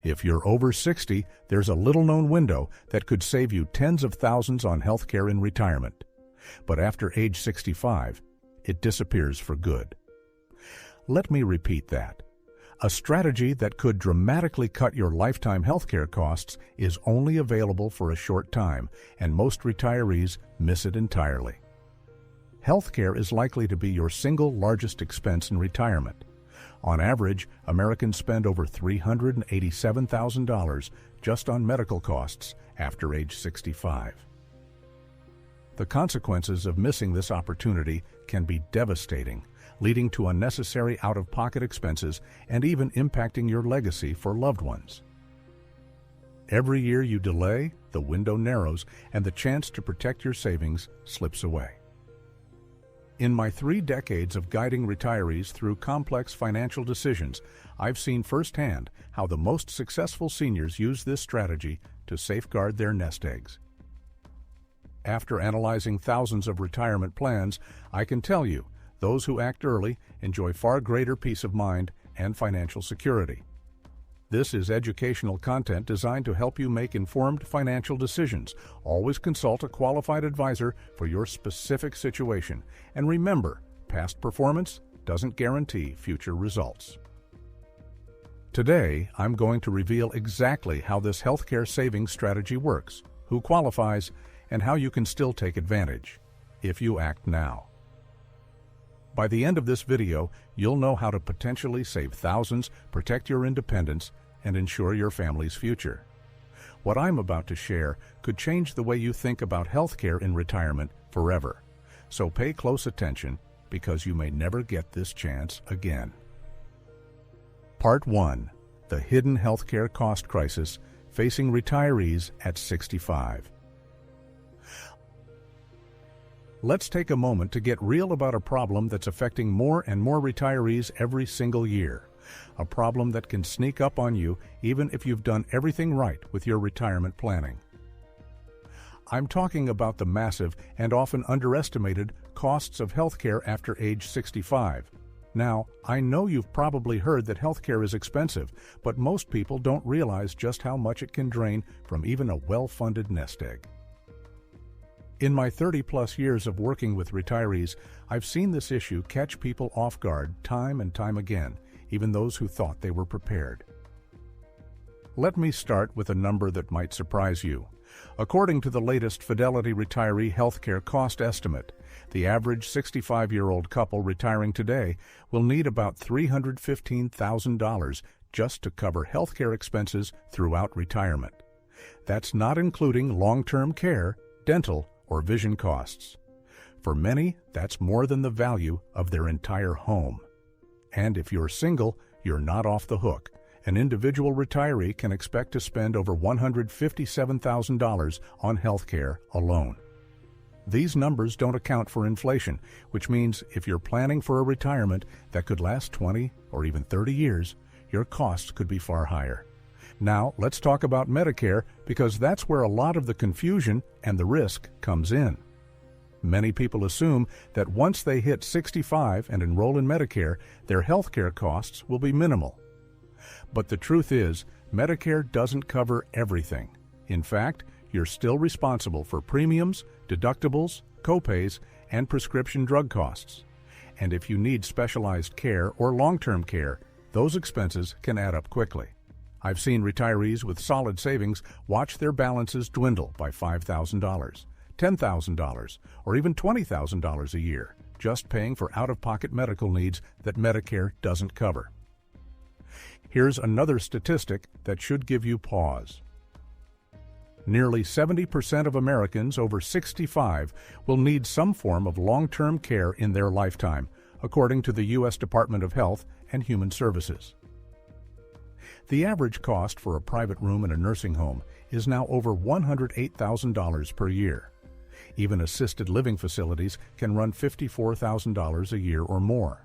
If you're over 60, there's a little-known window that could save you tens of thousands on health care in retirement. But after age 65, it disappears for good. Let me repeat that. A strategy that could dramatically cut your lifetime healthcare costs is only available for a short time, and most retirees miss it entirely. Healthcare is likely to be your single largest expense in retirement. On average, Americans spend over $387,000 just on medical costs after age 65. The consequences of missing this opportunity can be devastating, leading to unnecessary out-of-pocket expenses and even impacting your legacy for loved ones. Every year you delay, the window narrows, and the chance to protect your savings slips away. In my 3 decades of guiding retirees through complex financial decisions, I've seen firsthand how the most successful seniors use this strategy to safeguard their nest eggs. After analyzing thousands of retirement plans, I can tell you, those who act early enjoy far greater peace of mind and financial security. This is educational content designed to help you make informed financial decisions. Always consult a qualified advisor for your specific situation. And remember, past performance doesn't guarantee future results. Today, I'm going to reveal exactly how this healthcare savings strategy works, who qualifies, and how you can still take advantage, if you act now. By the end of this video, you'll know how to potentially save thousands, protect your independence, and ensure your family's future. What I'm about to share could change the way you think about healthcare in retirement forever. So pay close attention, because you may never get this chance again. Part 1. The Hidden Healthcare Cost Crisis Facing Retirees at 65. Let's take a moment to get real about a problem that's affecting more and more retirees every single year. A problem that can sneak up on you even if you've done everything right with your retirement planning. I'm talking about the massive and often underestimated costs of healthcare after age 65. Now, I know you've probably heard that healthcare is expensive, but most people don't realize just how much it can drain from even a well-funded nest egg. In my 30-plus years of working with retirees, I've seen this issue catch people off guard time and time again, even those who thought they were prepared. Let me start with a number that might surprise you. According to the latest Fidelity Retiree Healthcare Cost Estimate, the average 65-year-old couple retiring today will need about $315,000 just to cover healthcare expenses throughout retirement. That's not including long-term care, dental, or vision costs. For many, that's more than the value of their entire home. And if you're single, you're not off the hook. An individual retiree can expect to spend over $157,000 on health care alone. These numbers don't account for inflation, which means if you're planning for a retirement that could last 20 or even 30 years, your costs could be far higher. Now, let's talk about Medicare, because that's where a lot of the confusion and the risk comes in. Many people assume that once they hit 65 and enroll in Medicare, their healthcare costs will be minimal. But the truth is, Medicare doesn't cover everything. In fact, you're still responsible for premiums, deductibles, copays, and prescription drug costs. And if you need specialized care or long-term care, those expenses can add up quickly. I've seen retirees with solid savings watch their balances dwindle by $5,000, $10,000, or even $20,000 a year, just paying for out-of-pocket medical needs that Medicare doesn't cover. Here's another statistic that should give you pause. Nearly 70% of Americans over 65 will need some form of long-term care in their lifetime, according to the U.S. Department of Health and Human Services. The average cost for a private room in a nursing home is now over $108,000 per year. Even assisted living facilities can run $54,000 a year or more.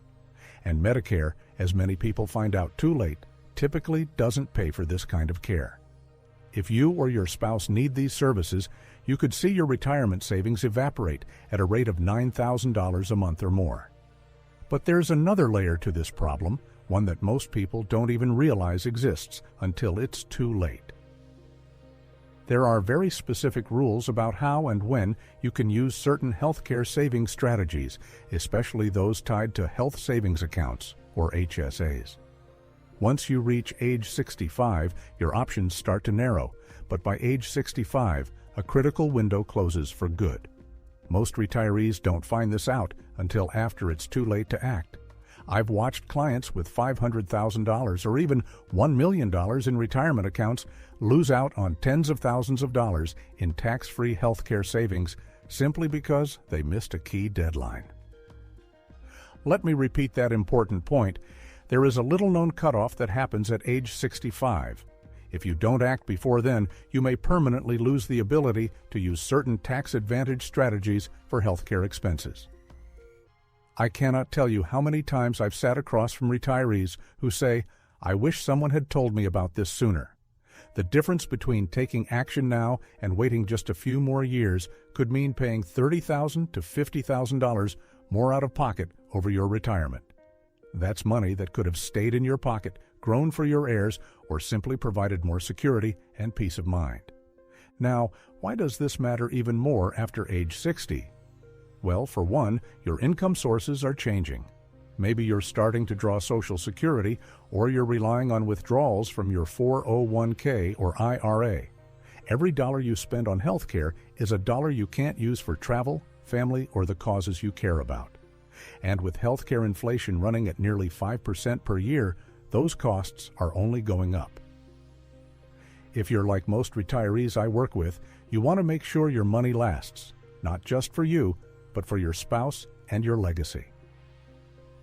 And Medicare, as many people find out too late, typically doesn't pay for this kind of care. If you or your spouse need these services, you could see your retirement savings evaporate at a rate of $9,000 a month or more. But there's another layer to this problem, one that most people don't even realize exists until it's too late. There are very specific rules about how and when you can use certain healthcare savings strategies, especially those tied to health savings accounts, or HSAs. Once you reach age 65, your options start to narrow, but by age 65, a critical window closes for good. Most retirees don't find this out until after it's too late to act. I've watched clients with $500,000 or even $1 million in retirement accounts lose out on tens of thousands of dollars in tax-free healthcare savings simply because they missed a key deadline. Let me repeat that important point. There is a little-known cutoff that happens at age 65. If you don't act before then, you may permanently lose the ability to use certain tax-advantaged strategies for healthcare expenses. I cannot tell you how many times I've sat across from retirees who say, "I wish someone had told me about this sooner." The difference between taking action now and waiting just a few more years could mean paying $30,000 to $50,000 more out of pocket over your retirement. That's money that could have stayed in your pocket, grown for your heirs, or simply provided more security and peace of mind. Now, why does this matter even more after age 60? Well, for one, your income sources are changing. Maybe you're starting to draw Social Security, or you're relying on withdrawals from your 401k or IRA. Every dollar you spend on healthcare is a dollar you can't use for travel, family, or the causes you care about. And with healthcare inflation running at nearly 5% per year, those costs are only going up. If you're like most retirees I work with, you want to make sure your money lasts, not just for you, but for your spouse and your legacy.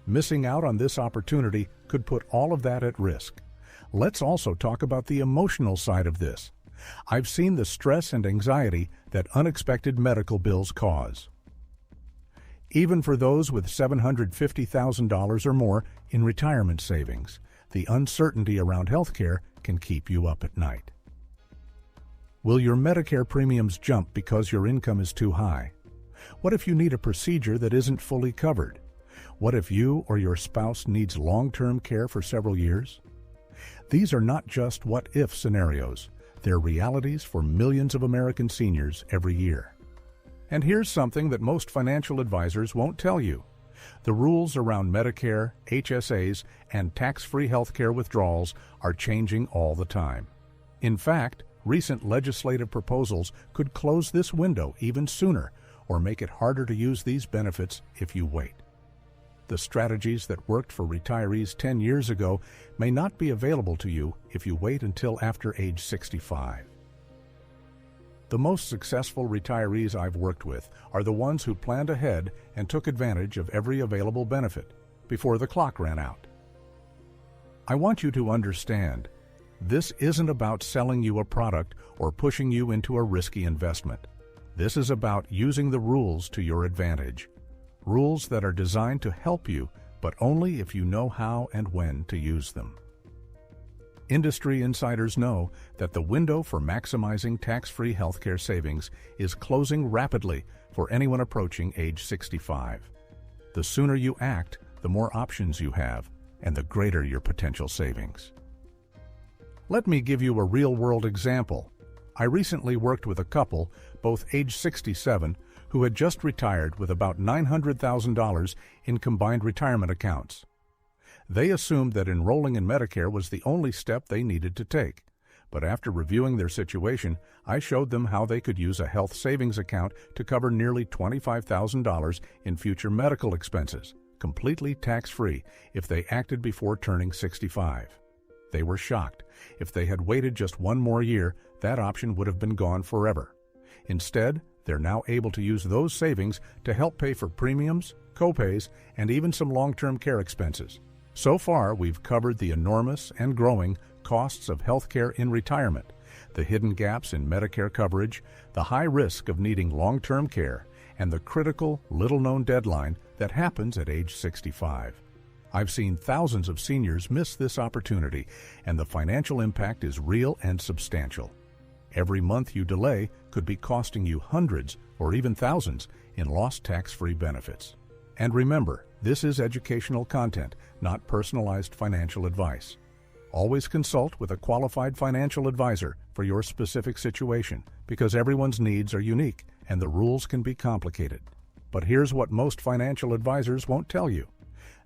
Missing out on this opportunity could put all of that at risk. Let's also talk about the emotional side of this. I've seen the stress and anxiety that unexpected medical bills cause. Even for those with $750,000 or more in retirement savings, the uncertainty around healthcare can keep you up at night. Will your Medicare premiums jump because your income is too high? What if you need a procedure that isn't fully covered? What if you or your spouse needs long-term care for several years? These are not just what-if scenarios. They're realities for millions of American seniors every year. And here's something that most financial advisors won't tell you. The rules around Medicare, HSAs, and tax-free healthcare withdrawals are changing all the time. In fact, recent legislative proposals could close this window even sooner or make it harder to use these benefits if you wait. The strategies that worked for retirees 10 years ago may not be available to you if you wait until after age 65. The most successful retirees I've worked with are the ones who planned ahead and took advantage of every available benefit before the clock ran out. I want you to understand, this isn't about selling you a product or pushing you into a risky investment. This is about using the rules to your advantage. Rules that are designed to help you, but only if you know how and when to use them. Industry insiders know that the window for maximizing tax-free healthcare savings is closing rapidly for anyone approaching age 65. The sooner you act, the more options you have, and the greater your potential savings. Let me give you a real-world example. I recently worked with a couple, both age 67, who had just retired with about $900,000 in combined retirement accounts. They assumed that enrolling in Medicare was the only step they needed to take. But after reviewing their situation, I showed them how they could use a health savings account to cover nearly $25,000 in future medical expenses, completely tax-free, if they acted before turning 65. They were shocked. If they had waited just one more year, that option would have been gone forever. Instead, they're now able to use those savings to help pay for premiums, copays, and even some long-term care expenses. So far, we've covered the enormous and growing costs of healthcare in retirement, the hidden gaps in Medicare coverage, the high risk of needing long-term care, and the critical, little-known deadline that happens at age 65. I've seen thousands of seniors miss this opportunity, and the financial impact is real and substantial. Every month you delay could be costing you hundreds or even thousands in lost tax-free benefits. And remember, this is educational content, not personalized financial advice. Always consult with a qualified financial advisor for your specific situation, because everyone's needs are unique and the rules can be complicated. But here's what most financial advisors won't tell you.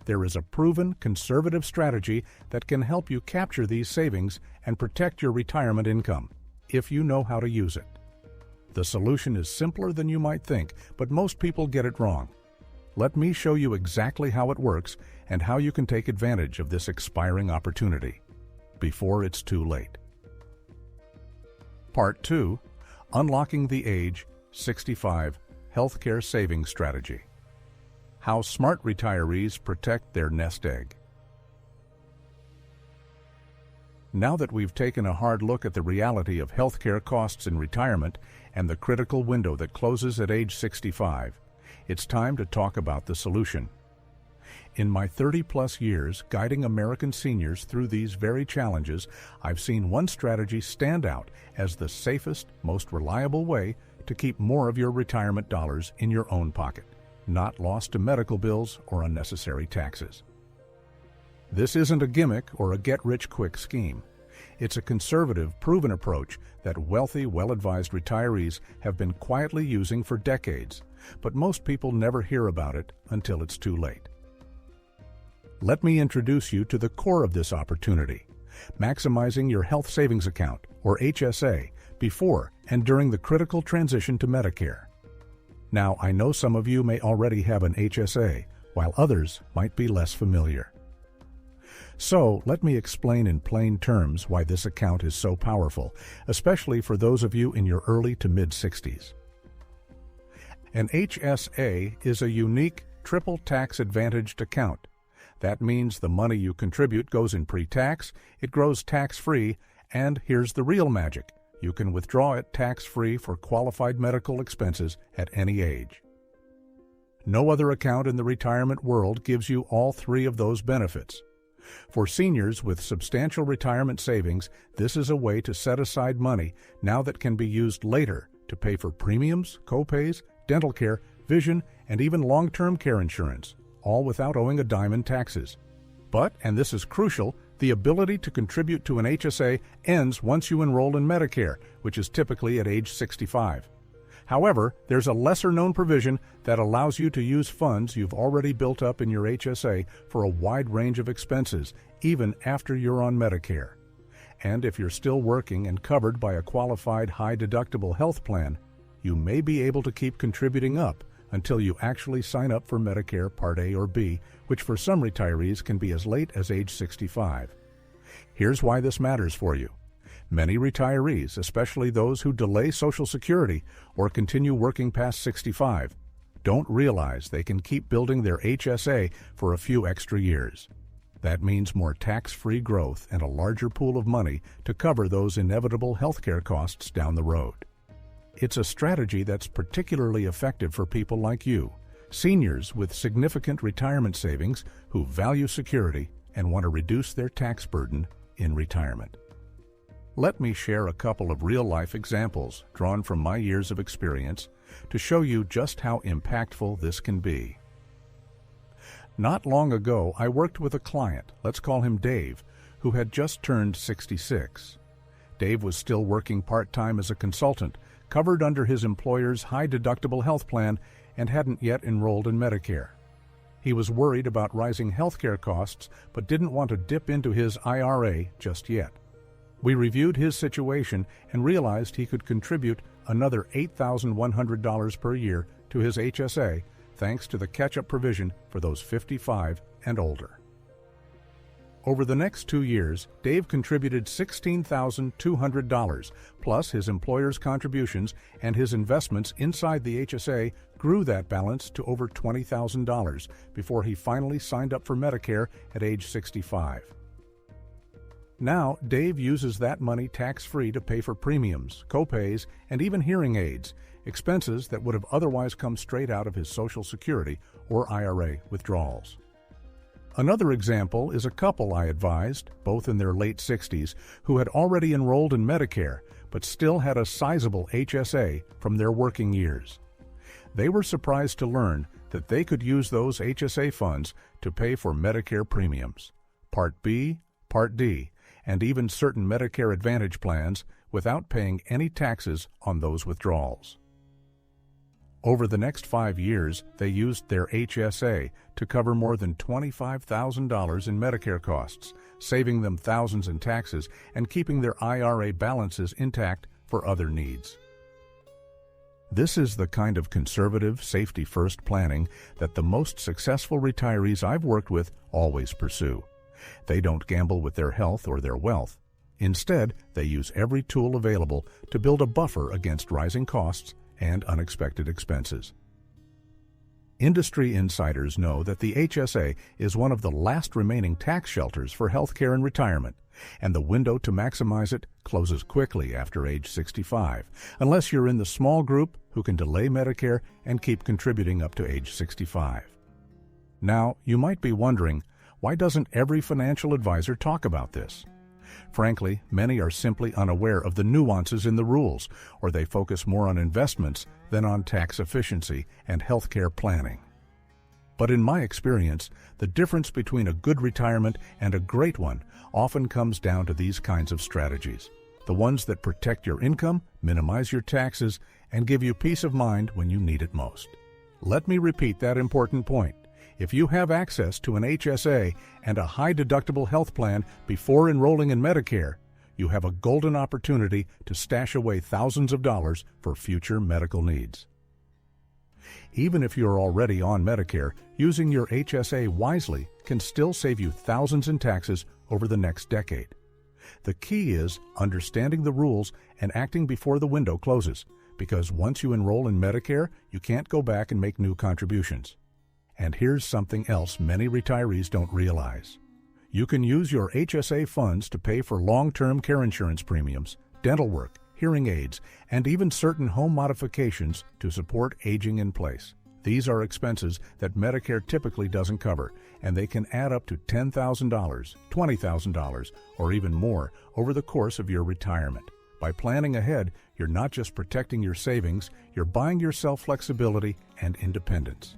There is a proven conservative strategy that can help you capture these savings and protect your retirement income, if you know how to use it. The solution is simpler than you might think, but most people get it wrong. Let me show you exactly how it works and how you can take advantage of this expiring opportunity before it's too late. Part 2, Unlocking the Age 65 Healthcare Savings Strategy. How smart retirees protect their nest egg. Now that we've taken a hard look at the reality of healthcare costs in retirement and the critical window that closes at age 65, it's time to talk about the solution. In my 30-plus years guiding American seniors through these very challenges, I've seen one strategy stand out as the safest, most reliable way to keep more of your retirement dollars in your own pocket, not lost to medical bills or unnecessary taxes. This isn't a gimmick or a get-rich-quick scheme. It's a conservative, proven approach that wealthy, well-advised retirees have been quietly using for decades, but most people never hear about it until it's too late. Let me introduce you to the core of this opportunity, maximizing your health savings account, or HSA, before and during the critical transition to Medicare. Now, I know some of you may already have an HSA, while others might be less familiar. So, let me explain in plain terms why this account is so powerful, especially for those of you in your early to mid-60s. An HSA is a unique, triple tax-advantaged account. That means the money you contribute goes in pre-tax, it grows tax-free, and here's the real magic. You can withdraw it tax-free for qualified medical expenses at any age. No other account in the retirement world gives you all three of those benefits. For seniors with substantial retirement savings, this is a way to set aside money now that can be used later to pay for premiums, co-pays, dental care, vision, and even long-term care insurance, all without owing a dime in taxes. But, and this is crucial, the ability to contribute to an HSA ends once you enroll in Medicare, which is typically at age 65. However, there's a lesser-known provision that allows you to use funds you've already built up in your HSA for a wide range of expenses, even after you're on Medicare. And if you're still working and covered by a qualified high-deductible health plan, you may be able to keep contributing up until you actually sign up for Medicare Part A or B, which for some retirees can be as late as age 65. Here's why this matters for you. Many retirees, especially those who delay Social Security or continue working past 65, don't realize they can keep building their HSA for a few extra years. That means more tax-free growth and a larger pool of money to cover those inevitable healthcare costs down the road. It's a strategy that's particularly effective for people like you, seniors with significant retirement savings who value security and want to reduce their tax burden in retirement. Let me share a couple of real-life examples drawn from my years of experience to show you just how impactful this can be. Not long ago, I worked with a client, let's call him Dave, who had just turned 66. Dave was still working part-time as a consultant, covered under his employer's high-deductible health plan, and hadn't yet enrolled in Medicare. He was worried about rising healthcare costs, but didn't want to dip into his IRA just yet. We reviewed his situation and realized he could contribute another $8,100 per year to his HSA, thanks to the catch-up provision for those 55 and older. Over the next 2 years, Dave contributed $16,200, plus his employer's contributions, and his investments inside the HSA grew that balance to over $20,000 before he finally signed up for Medicare at age 65. Now, Dave uses that money tax-free to pay for premiums, co-pays, and even hearing aids, expenses that would have otherwise come straight out of his Social Security or IRA withdrawals. Another example is a couple I advised, both in their late 60s, who had already enrolled in Medicare but still had a sizable HSA from their working years. They were surprised to learn that they could use those HSA funds to pay for Medicare premiums, Part B, Part D, and even certain Medicare Advantage plans without paying any taxes on those withdrawals. Over the next 5 years, they used their HSA to cover more than $25,000 in Medicare costs, saving them thousands in taxes and keeping their IRA balances intact for other needs. This is the kind of conservative, safety-first planning that the most successful retirees I've worked with always pursue. They don't gamble with their health or their wealth. Instead, they use every tool available to build a buffer against rising costs and unexpected expenses. Industry insiders know that the HSA is one of the last remaining tax shelters for healthcare and retirement, and the window to maximize it closes quickly after age 65, unless you're in the small group who can delay Medicare and keep contributing up to age 65. Now, you might be wondering, why doesn't every financial advisor talk about this? Frankly, many are simply unaware of the nuances in the rules, or they focus more on investments than on tax efficiency and healthcare planning. But in my experience, the difference between a good retirement and a great one often comes down to these kinds of strategies, the ones that protect your income, minimize your taxes, and give you peace of mind when you need it most. Let me repeat that important point. If you have access to an HSA and a high-deductible health plan before enrolling in Medicare, you have a golden opportunity to stash away thousands of dollars for future medical needs. Even if you're already on Medicare, using your HSA wisely can still save you thousands in taxes over the next decade. The key is understanding the rules and acting before the window closes, because once you enroll in Medicare, you can't go back and make new contributions. And here's something else many retirees don't realize. You can use your HSA funds to pay for long-term care insurance premiums, dental work, hearing aids, and even certain home modifications to support aging in place. These are expenses that Medicare typically doesn't cover, and they can add up to $10,000, $20,000, or even more over the course of your retirement. By planning ahead, you're not just protecting your savings, you're buying yourself flexibility and independence.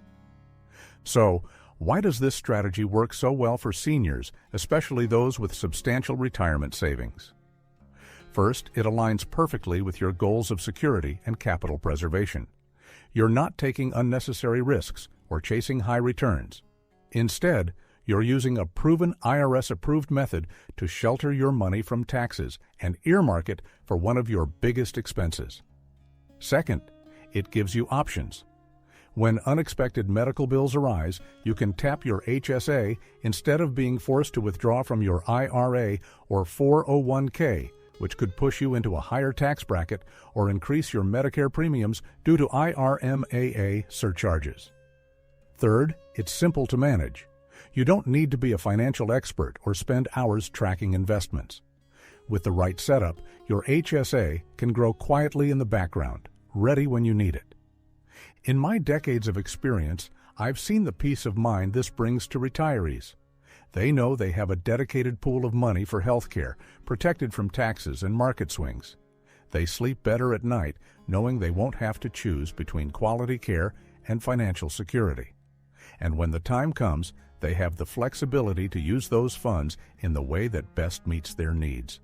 So, why does this strategy work so well for seniors, especially those with substantial retirement savings? First, it aligns perfectly with your goals of security and capital preservation. You're not taking unnecessary risks or chasing high returns. Instead, you're using a proven IRS-approved method to shelter your money from taxes and earmark it for one of your biggest expenses. Second, it gives you options. When unexpected medical bills arise, you can tap your HSA instead of being forced to withdraw from your IRA or 401k, which could push you into a higher tax bracket or increase your Medicare premiums due to IRMAA surcharges. Third, it's simple to manage. You don't need to be a financial expert or spend hours tracking investments. With the right setup, your HSA can grow quietly in the background, ready when you need it. In my decades of experience, I've seen the peace of mind this brings to retirees. They know they have a dedicated pool of money for health care, protected from taxes and market swings. They sleep better at night knowing they won't have to choose between quality care and financial security. And when the time comes, they have the flexibility to use those funds in the way that best meets their needs.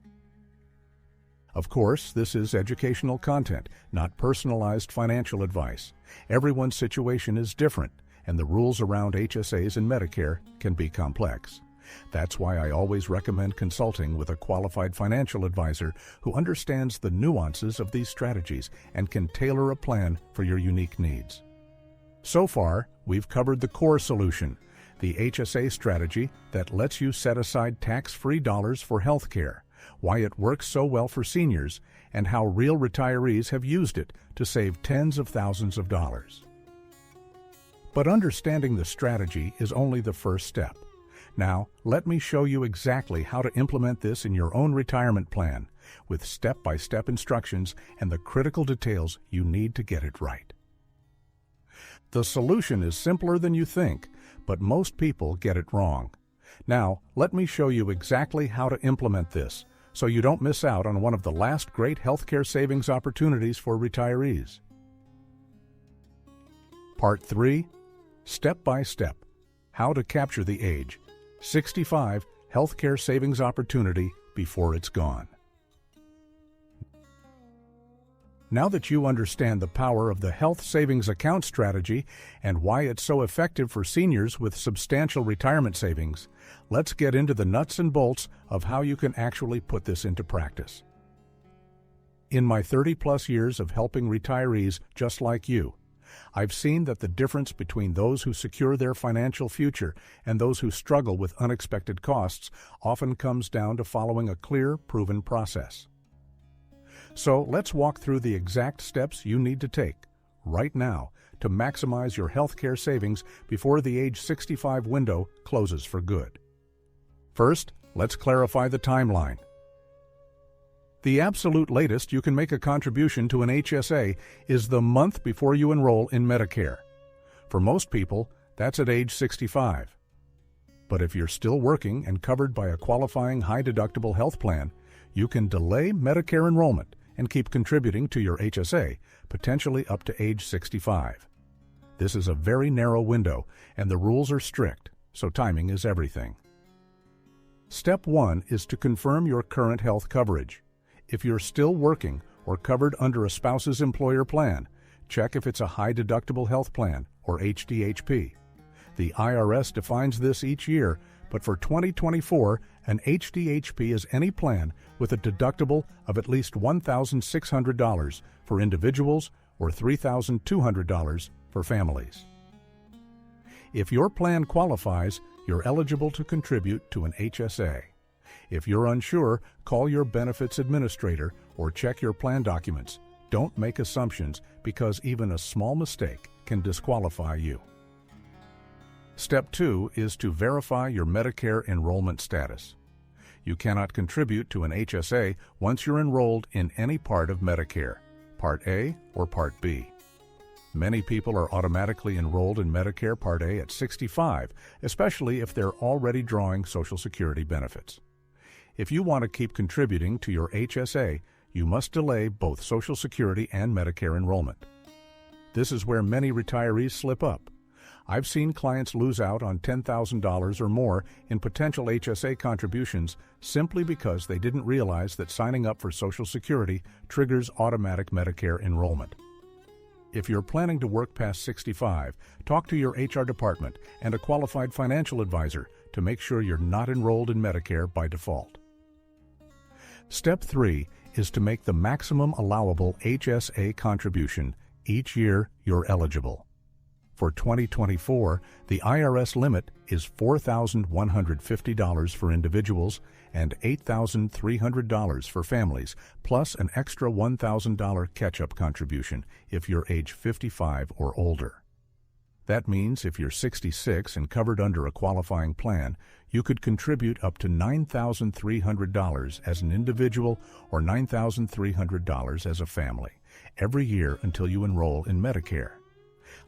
Of course, this is educational content, not personalized financial advice. Everyone's situation is different, and the rules around HSAs and Medicare can be complex. That's why I always recommend consulting with a qualified financial advisor who understands the nuances of these strategies and can tailor a plan for your unique needs. So far, we've covered the core solution, the HSA strategy that lets you set aside tax-free dollars for health care, why it works so well for seniors, and how real retirees have used it to save tens of thousands of dollars. But understanding the strategy is only the first step. Now, let me show you exactly how to implement this in your own retirement plan, with step-by-step instructions and the critical details you need to get it right. The solution is simpler than you think, but most people get it wrong. Now, let me show you exactly how to implement this, so you don't miss out on one of the last great healthcare savings opportunities for retirees. Part 3. Step by step, how to capture the age 65 healthcare savings opportunity before it's gone. Now that you understand the power of the health savings account strategy and why it's so effective for seniors with substantial retirement savings, let's get into the nuts and bolts of how you can actually put this into practice. In my 30-plus years of helping retirees just like you, I've seen that the difference between those who secure their financial future and those who struggle with unexpected costs often comes down to following a clear, proven process. So let's walk through the exact steps you need to take right now to maximize your healthcare savings before the age 65 window closes for good. First, let's clarify the timeline. The absolute latest you can make a contribution to an HSA is the month before you enroll in Medicare. For most people, that's at age 65. But if you're still working and covered by a qualifying high-deductible health plan, you can delay Medicare enrollment and keep contributing to your HSA, potentially up to age 65. This is a very narrow window, and the rules are strict, so timing is everything. Step 1 is to confirm your current health coverage. If you're still working or covered under a spouse's employer plan, check if it's a high-deductible health plan, or HDHP. The IRS defines this each year, but for 2024, an HDHP is any plan with a deductible of at least $1,600 for individuals or $3,200 for families. If your plan qualifies, you're eligible to contribute to an HSA. If you're unsure, call your benefits administrator or check your plan documents. Don't make assumptions because even a small mistake can disqualify you. Step 2 is to verify your Medicare enrollment status. You cannot contribute to an HSA once you're enrolled in any part of Medicare, Part A or Part B. Many people are automatically enrolled in Medicare Part A at 65, especially if they're already drawing Social Security benefits. If you want to keep contributing to your HSA, you must delay both Social Security and Medicare enrollment. This is where many retirees slip up. I've seen clients lose out on $10,000 or more in potential HSA contributions simply because they didn't realize that signing up for Social Security triggers automatic Medicare enrollment. If you're planning to work past 65, talk to your HR department and a qualified financial advisor to make sure you're not enrolled in Medicare by default. Step 3 is to make the maximum allowable HSA contribution each year you're eligible. For 2024, the IRS limit is $4,150 for individuals and $8,300 for families, plus an extra $1,000 catch-up contribution if you're age 55 or older. That means if you're 66 and covered under a qualifying plan, you could contribute up to $9,300 as an individual or $9,300 as a family every year until you enroll in Medicare.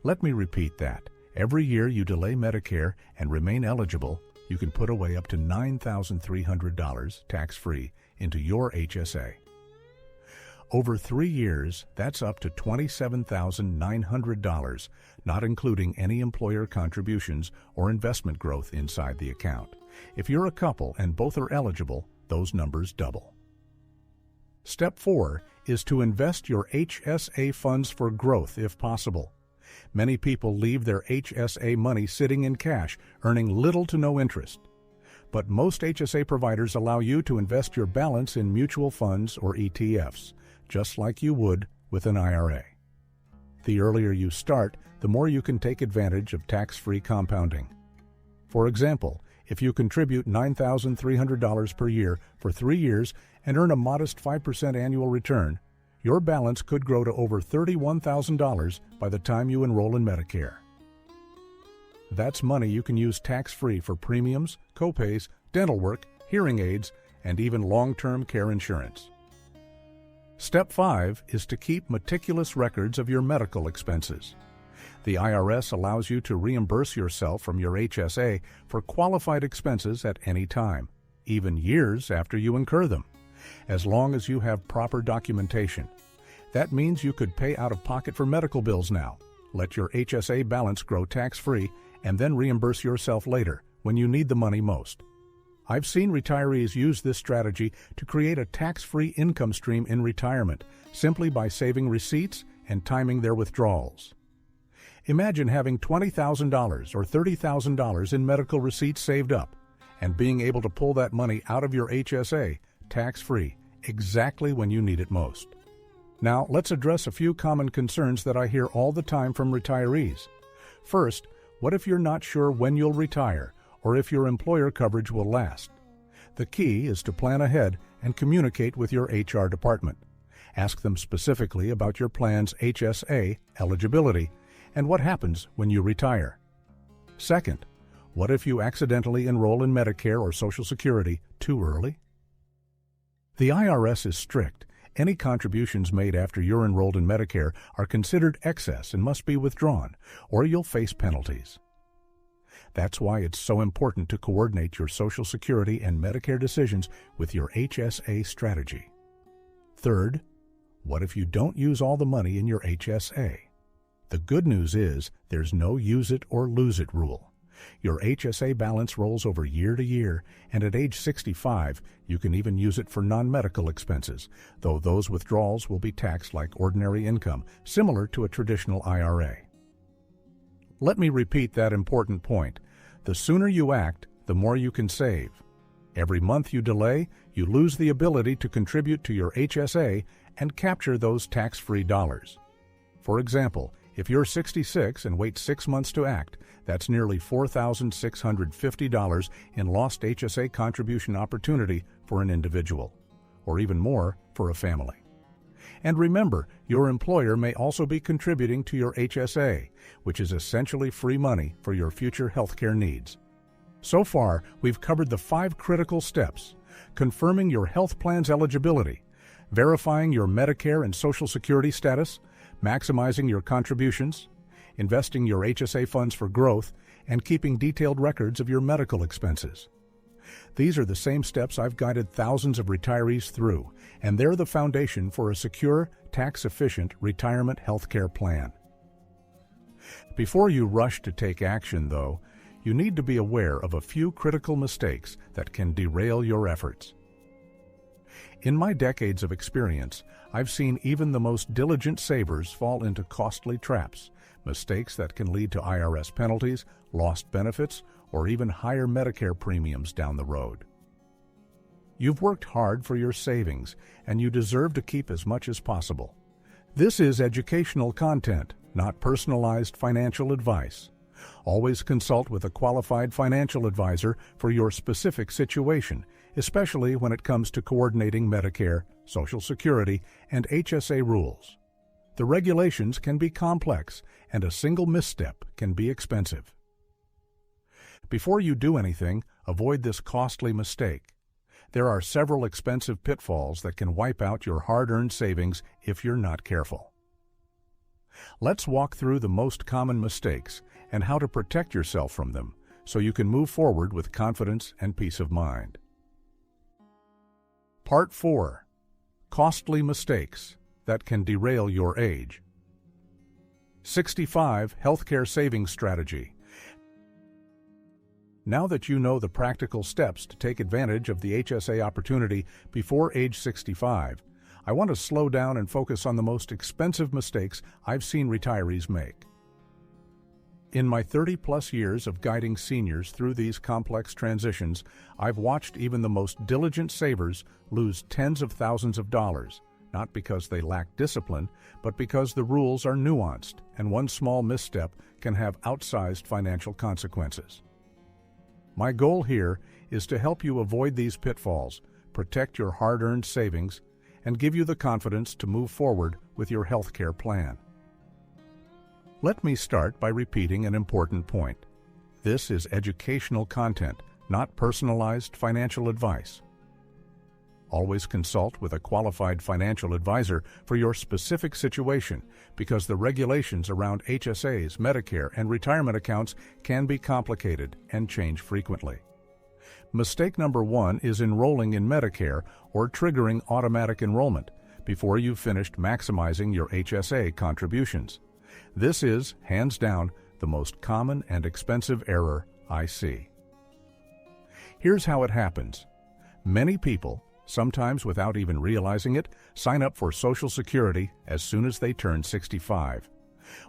Let me repeat that. Every year you delay Medicare and remain eligible, you can put away up to $9,300 tax-free into your HSA. Over 3 years, that's up to $27,900, not including any employer contributions or investment growth inside the account. If you're a couple and both are eligible, those numbers double. Step 4 is to invest your HSA funds for growth if possible. Many people leave their HSA money sitting in cash, earning little to no interest. But most HSA providers allow you to invest your balance in mutual funds or ETFs, just like you would with an IRA. The earlier you start, the more you can take advantage of tax-free compounding. For example, if you contribute $9,300 per year for 3 years and earn a modest 5% annual return, your balance could grow to over $31,000 by the time you enroll in Medicare. That's money you can use tax-free for premiums, copays, dental work, hearing aids, and even long-term care insurance. Step 5 is to keep meticulous records of your medical expenses. The IRS allows you to reimburse yourself from your HSA for qualified expenses at any time, even years after you incur them, as long as you have proper documentation. That means you could pay out of pocket for medical bills now, let your HSA balance grow tax-free and then reimburse yourself later when you need the money most. I've seen retirees use this strategy to create a tax-free income stream in retirement simply by saving receipts and timing their withdrawals. Imagine having $20,000 or $30,000 in medical receipts saved up and being able to pull that money out of your HSA tax-free exactly when you need it most. Now, let's address a few common concerns that I hear all the time from retirees. First, what if you're not sure when you'll retire or if your employer coverage will last? The key is to plan ahead and communicate with your HR department. Ask them specifically about your plan's HSA eligibility and what happens when you retire. Second, what if you accidentally enroll in Medicare or Social Security too early? The IRS is strict. Any contributions made after you're enrolled in Medicare are considered excess and must be withdrawn, or you'll face penalties. That's why it's so important to coordinate your Social Security and Medicare decisions with your HSA strategy. Third, what if you don't use all the money in your HSA? The good news is there's no use it or lose it rule. Your HSA balance rolls over year to year, and at age 65, you can even use it for non-medical expenses, though those withdrawals will be taxed like ordinary income, similar to a traditional IRA. Let me repeat that important point. The sooner you act, the more you can save. Every month you delay, you lose the ability to contribute to your HSA and capture those tax-free dollars. For example, if you're 66 and wait 6 months to act, that's nearly $4,650 in lost HSA contribution opportunity for an individual, or even more for a family. And remember, your employer may also be contributing to your HSA, which is essentially free money for your future healthcare needs. So far, we've covered the 5 critical steps: confirming your health plan's eligibility, verifying your Medicare and Social Security status, maximizing your contributions, investing your HSA funds for growth, and keeping detailed records of your medical expenses. These are the same steps I've guided thousands of retirees through, and they're the foundation for a secure, tax-efficient retirement healthcare plan. Before you rush to take action, though, you need to be aware of a few critical mistakes that can derail your efforts. In my decades of experience, I've seen even the most diligent savers fall into costly traps, mistakes that can lead to IRS penalties, lost benefits, or even higher Medicare premiums down the road. You've worked hard for your savings, and you deserve to keep as much as possible. This is educational content, not personalized financial advice. Always consult with a qualified financial advisor for your specific situation, especially when it comes to coordinating Medicare, Social Security, and HSA rules. The regulations can be complex, and a single misstep can be expensive. Before you do anything, avoid this costly mistake. There are several expensive pitfalls that can wipe out your hard-earned savings if you're not careful. Let's walk through the most common mistakes and how to protect yourself from them so you can move forward with confidence and peace of mind. Part 4. Costly mistakes that can derail your age. 65. Healthcare Savings Strategy. Now that you know the practical steps to take advantage of the HSA opportunity before age 65, I want to slow down and focus on the most expensive mistakes I've seen retirees make. In my 30-plus years of guiding seniors through these complex transitions, I've watched even the most diligent savers lose tens of thousands of dollars, not because they lack discipline, but because the rules are nuanced, and one small misstep can have outsized financial consequences. My goal here is to help you avoid these pitfalls, protect your hard-earned savings, and give you the confidence to move forward with your healthcare plan. Let me start by repeating an important point. This is educational content, not personalized financial advice. Always consult with a qualified financial advisor for your specific situation because the regulations around HSAs, Medicare, and retirement accounts can be complicated and change frequently. Mistake number 1 is enrolling in Medicare or triggering automatic enrollment before you've finished maximizing your HSA contributions. This is, hands down, the most common and expensive error I see. Here's how it happens. Many people, sometimes without even realizing it, sign up for Social Security as soon as they turn 65.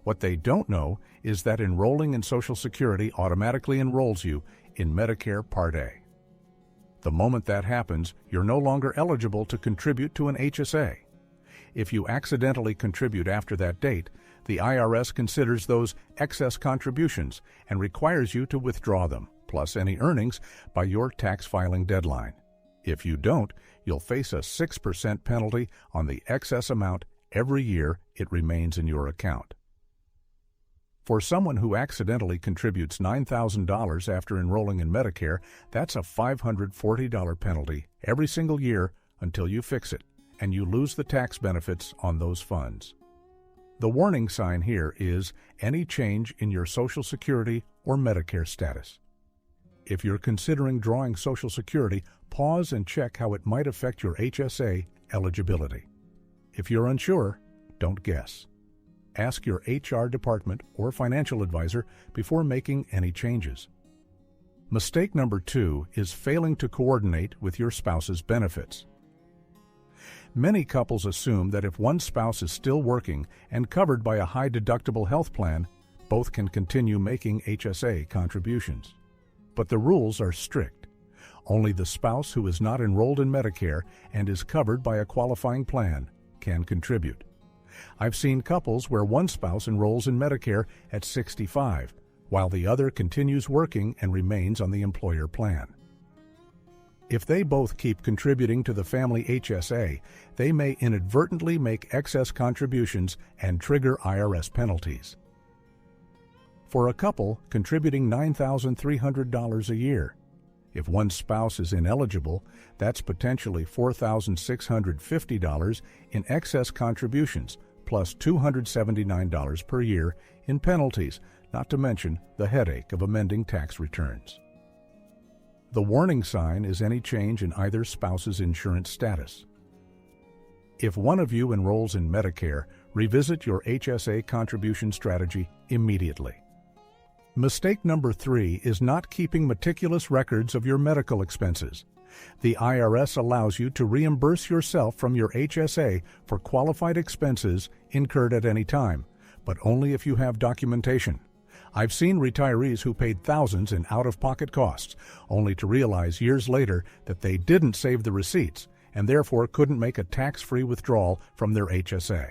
What they don't know is that enrolling in Social Security automatically enrolls you in Medicare Part A. The moment that happens, you're no longer eligible to contribute to an HSA. If you accidentally contribute after that date, the IRS considers those excess contributions and requires you to withdraw them, plus any earnings, by your tax filing deadline. If you don't, you'll face a 6% penalty on the excess amount every year it remains in your account. For someone who accidentally contributes $9,000 after enrolling in Medicare, that's a $540 penalty every single year until you fix it, and you lose the tax benefits on those funds. The warning sign here is any change in your Social Security or Medicare status. If you're considering drawing Social Security, pause and check how it might affect your HSA eligibility. If you're unsure, don't guess. Ask your HR department or financial advisor before making any changes. Mistake number 2 is failing to coordinate with your spouse's benefits. Many couples assume that if one spouse is still working and covered by a high-deductible health plan, both can continue making HSA contributions. But the rules are strict. Only the spouse who is not enrolled in Medicare and is covered by a qualifying plan can contribute. I've seen couples where one spouse enrolls in Medicare at 65, while the other continues working and remains on the employer plan. If they both keep contributing to the family HSA, they may inadvertently make excess contributions and trigger IRS penalties. For a couple, contributing $9,300 a year. If one spouse is ineligible, that's potentially $4,650 in excess contributions, plus $279 per year in penalties, not to mention the headache of amending tax returns. The warning sign is any change in either spouse's insurance status. If one of you enrolls in Medicare, revisit your HSA contribution strategy immediately. Mistake number 3 is not keeping meticulous records of your medical expenses. The IRS allows you to reimburse yourself from your HSA for qualified expenses incurred at any time, but only if you have documentation. I've seen retirees who paid thousands in out-of-pocket costs, only to realize years later that they didn't save the receipts and therefore couldn't make a tax-free withdrawal from their HSA.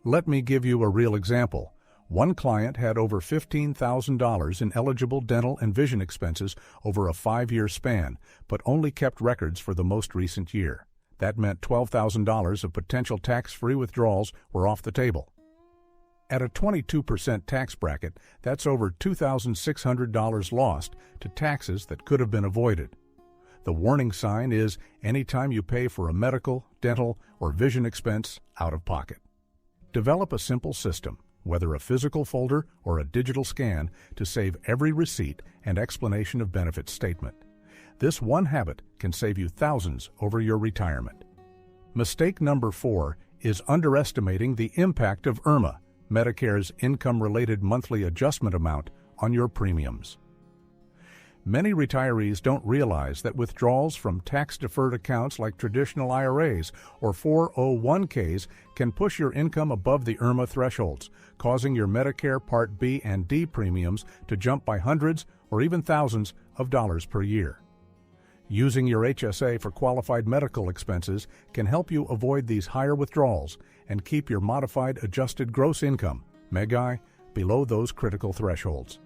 Let me give you a real example. One client had over $15,000 in eligible dental and vision expenses over a 5-year span, but only kept records for the most recent year. That meant $12,000 of potential tax-free withdrawals were off the table. At a 22% tax bracket, that's over $2,600 lost to taxes that could have been avoided. The warning sign is anytime you pay for a medical, dental, or vision expense out of pocket. Develop a simple system, whether a physical folder or a digital scan, to save every receipt and explanation of benefits statement. This one habit can save you thousands over your retirement. Mistake number 4 is underestimating the impact of IRMA, Medicare's income-related monthly adjustment amount, on your premiums. Many retirees don't realize that withdrawals from tax-deferred accounts like traditional IRAs or 401ks can push your income above the IRMA thresholds, causing your Medicare Part B and D premiums to jump by hundreds or even thousands of dollars per year. Using your HSA for qualified medical expenses can help you avoid these higher withdrawals and keep your modified adjusted gross income, MEGI, below those critical thresholds.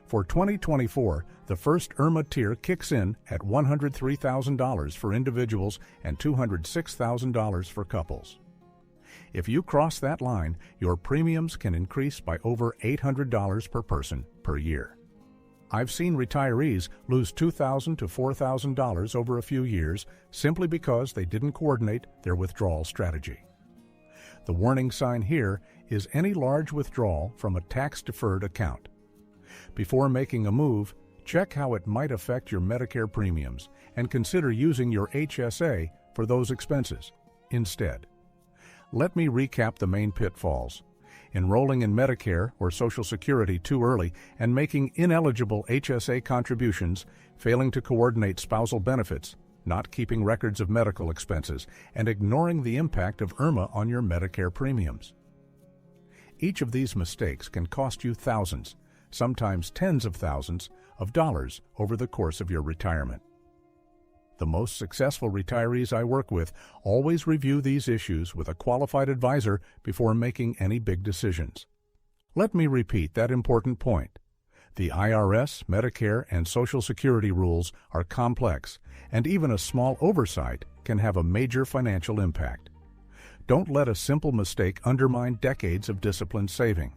For 2024, the first IRMA tier kicks in at $103,000 for individuals and $206,000 for couples. If you cross that line, your premiums can increase by over $800 per person per year. I've seen retirees lose $2,000 to $4,000 over a few years simply because they didn't coordinate their withdrawal strategy. The warning sign here is any large withdrawal from a tax-deferred account. Before making a move, check how it might affect your Medicare premiums and consider using your HSA for those expenses instead. Let me recap the main pitfalls. Enrolling in Medicare or Social Security too early and making ineligible HSA contributions, failing to coordinate spousal benefits, not keeping records of medical expenses, and ignoring the impact of IRMAA on your Medicare premiums. Each of these mistakes can cost you thousands, sometimes tens of thousands, of dollars over the course of your retirement. The most successful retirees I work with always review these issues with a qualified advisor before making any big decisions. Let me repeat that important point. The IRS, Medicare, and Social Security rules are complex, and even a small oversight can have a major financial impact. Don't let a simple mistake undermine decades of disciplined saving.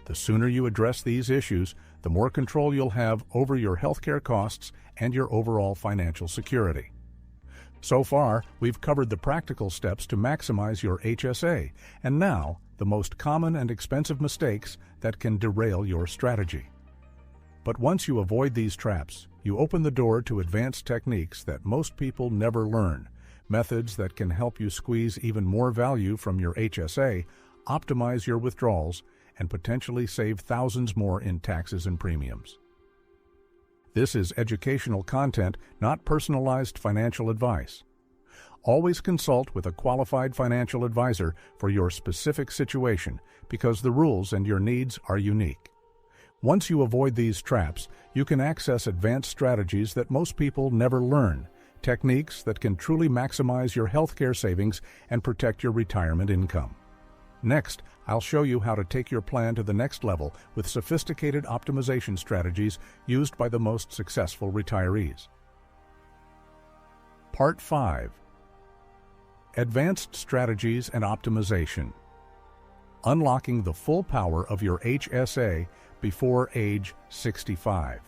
The sooner you address these issues, the more control you'll have over your healthcare costs and your overall financial security. So far, we've covered the practical steps to maximize your HSA, and now, the most common and expensive mistakes that can derail your strategy. But once you avoid these traps, you open the door to advanced techniques that most people never learn, methods that can help you squeeze even more value from your HSA, optimize your withdrawals, and potentially save thousands more in taxes and premiums. This is educational content, not personalized financial advice. Always consult with a qualified financial advisor for your specific situation because the rules and your needs are unique. Once you avoid these traps, you can access advanced strategies that most people never learn, techniques that can truly maximize your healthcare savings and protect your retirement income. Next, I'll show you how to take your plan to the next level with sophisticated optimization strategies used by the most successful retirees. Part 5. Advanced Strategies and Optimization. Unlocking the full power of your HSA before age 65.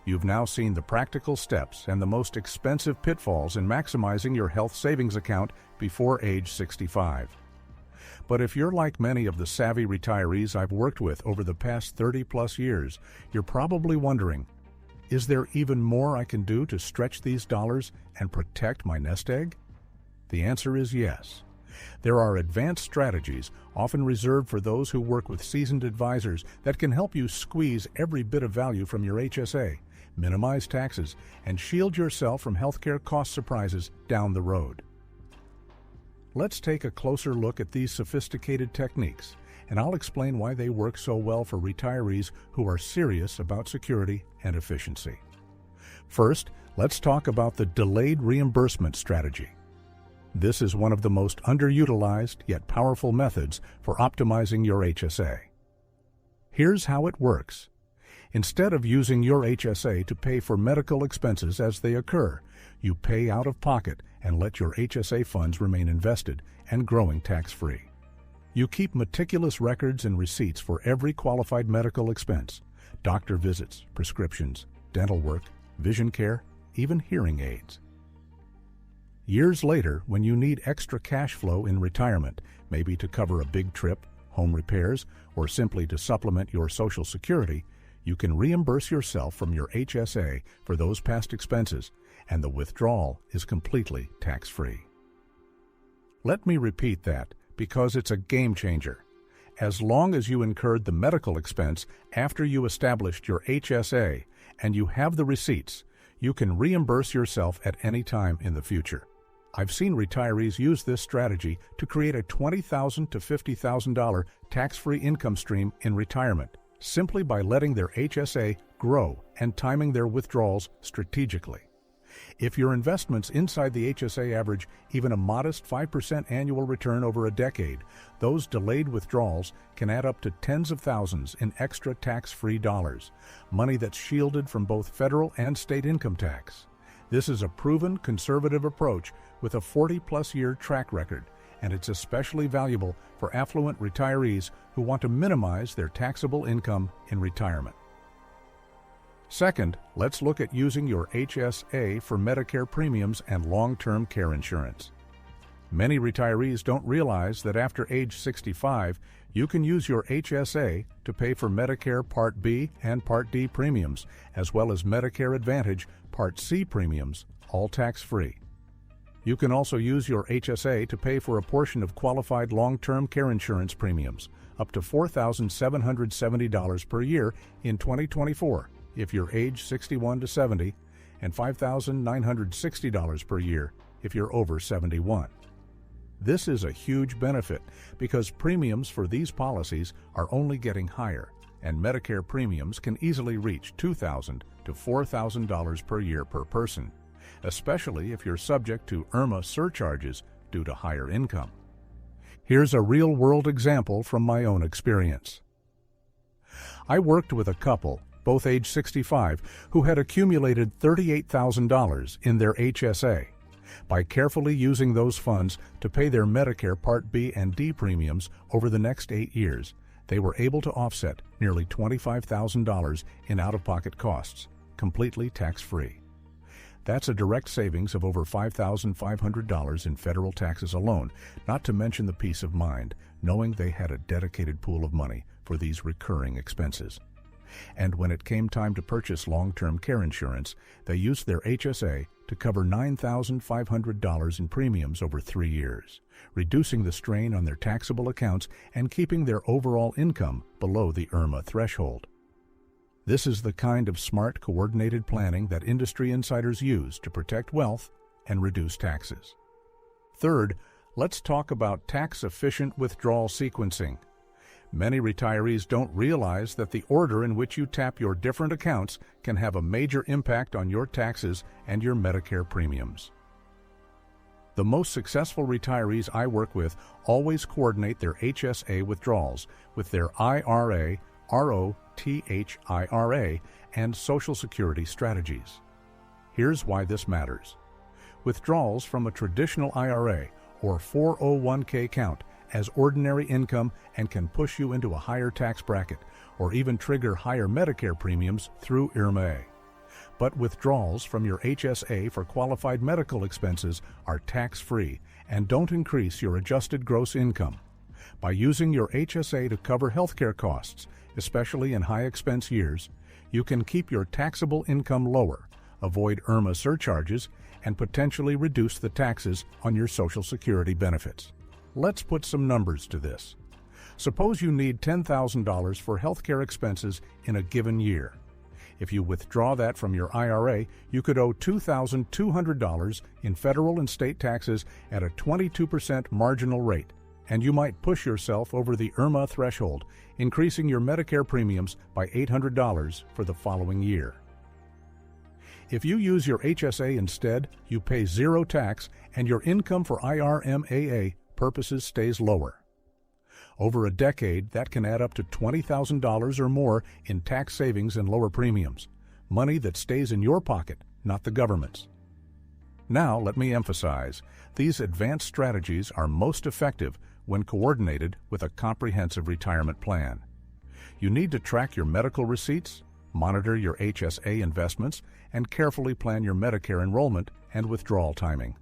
You've now seen the practical steps and the most expensive pitfalls in maximizing your health savings account before age 65. But if you're like many of the savvy retirees I've worked with over the past 30-plus years, you're probably wondering, is there even more I can do to stretch these dollars and protect my nest egg? The answer is yes. There are advanced strategies, often reserved for those who work with seasoned advisors, that can help you squeeze every bit of value from your HSA, minimize taxes, and shield yourself from healthcare cost surprises down the road. Let's take a closer look at these sophisticated techniques, and I'll explain why they work so well for retirees who are serious about security and efficiency. First, let's talk about the delayed reimbursement strategy. This is one of the most underutilized yet powerful methods for optimizing your HSA. Here's how it works. Instead of using your HSA to pay for medical expenses as they occur, you pay out of pocket and let your HSA funds remain invested and growing tax-free. You keep meticulous records and receipts for every qualified medical expense, doctor visits, prescriptions, dental work, vision care, even hearing aids. Years later, when you need extra cash flow in retirement, maybe to cover a big trip, home repairs, or simply to supplement your Social Security, you can reimburse yourself from your HSA for those past expenses, and the withdrawal is completely tax-free. Let me repeat that because it's a game changer. As long as you incurred the medical expense after you established your HSA and you have the receipts, you can reimburse yourself at any time in the future. I've seen retirees use this strategy to create a $20,000 to $50,000 tax-free income stream in retirement, simply by letting their HSA grow and timing their withdrawals strategically. If your investments inside the HSA average even a modest 5% annual return over a decade, those delayed withdrawals can add up to tens of thousands in extra tax-free dollars, money that's shielded from both federal and state income tax. This is a proven conservative approach with a 40-plus year track record, and it's especially valuable for affluent retirees who want to minimize their taxable income in retirement. Second, let's look at using your HSA for Medicare premiums and long-term care insurance. Many retirees don't realize that after age 65, you can use your HSA to pay for Medicare Part B and Part D premiums, as well as Medicare Advantage Part C premiums, all tax-free. You can also use your HSA to pay for a portion of qualified long-term care insurance premiums, up to $4,770 per year in 2024 if you're age 61 to 70, and $5,960 per year if you're over 71. This is a huge benefit because premiums for these policies are only getting higher, and Medicare premiums can easily reach $2,000 to $4,000 per year per person, especially if you're subject to IRMA surcharges due to higher income. Here's a real-world example from my own experience. I worked with a couple, both age 65, who had accumulated $38,000 in their HSA. By carefully using those funds to pay their Medicare Part B and D premiums over the next 8 years, they were able to offset nearly $25,000 in out-of-pocket costs, completely tax-free. That's a direct savings of over $5,500 in federal taxes alone, not to mention the peace of mind, knowing they had a dedicated pool of money for these recurring expenses. And when it came time to purchase long-term care insurance, they used their HSA to cover $9,500 in premiums over 3 years, reducing the strain on their taxable accounts and keeping their overall income below the IRMA threshold. This is the kind of smart, coordinated planning that industry insiders use to protect wealth and reduce taxes. Third, let's talk about tax-efficient withdrawal sequencing. Many retirees don't realize that the order in which you tap your different accounts can have a major impact on your taxes and your Medicare premiums. The most successful retirees I work with always coordinate their HSA withdrawals with their IRA, ROTHIRA, and Social Security strategies. Here's why this matters. Withdrawals from a traditional IRA or 401k count as ordinary income and can push you into a higher tax bracket or even trigger higher Medicare premiums through IRMA. But withdrawals from your HSA for qualified medical expenses are tax-free and don't increase your adjusted gross income. By using your HSA to cover healthcare costs, especially in high-expense years, you can keep your taxable income lower, avoid IRMA surcharges, and potentially reduce the taxes on your Social Security benefits. Let's put some numbers to this. Suppose you need $10,000 for healthcare expenses in a given year. If you withdraw that from your IRA, you could owe $2,200 in federal and state taxes at a 22% marginal rate, and you might push yourself over the IRMA threshold, increasing your Medicare premiums by $800 for the following year. If you use your HSA instead, you pay zero tax and your income for IRMAA purposes stays lower. Over a decade, that can add up to $20,000 or more in tax savings and lower premiums, money that stays in your pocket, not the government's. Now, let me emphasize, these advanced strategies are most effective when coordinated with a comprehensive retirement plan. You need to track your medical receipts, monitor your HSA investments, and carefully plan your Medicare enrollment and withdrawal timing.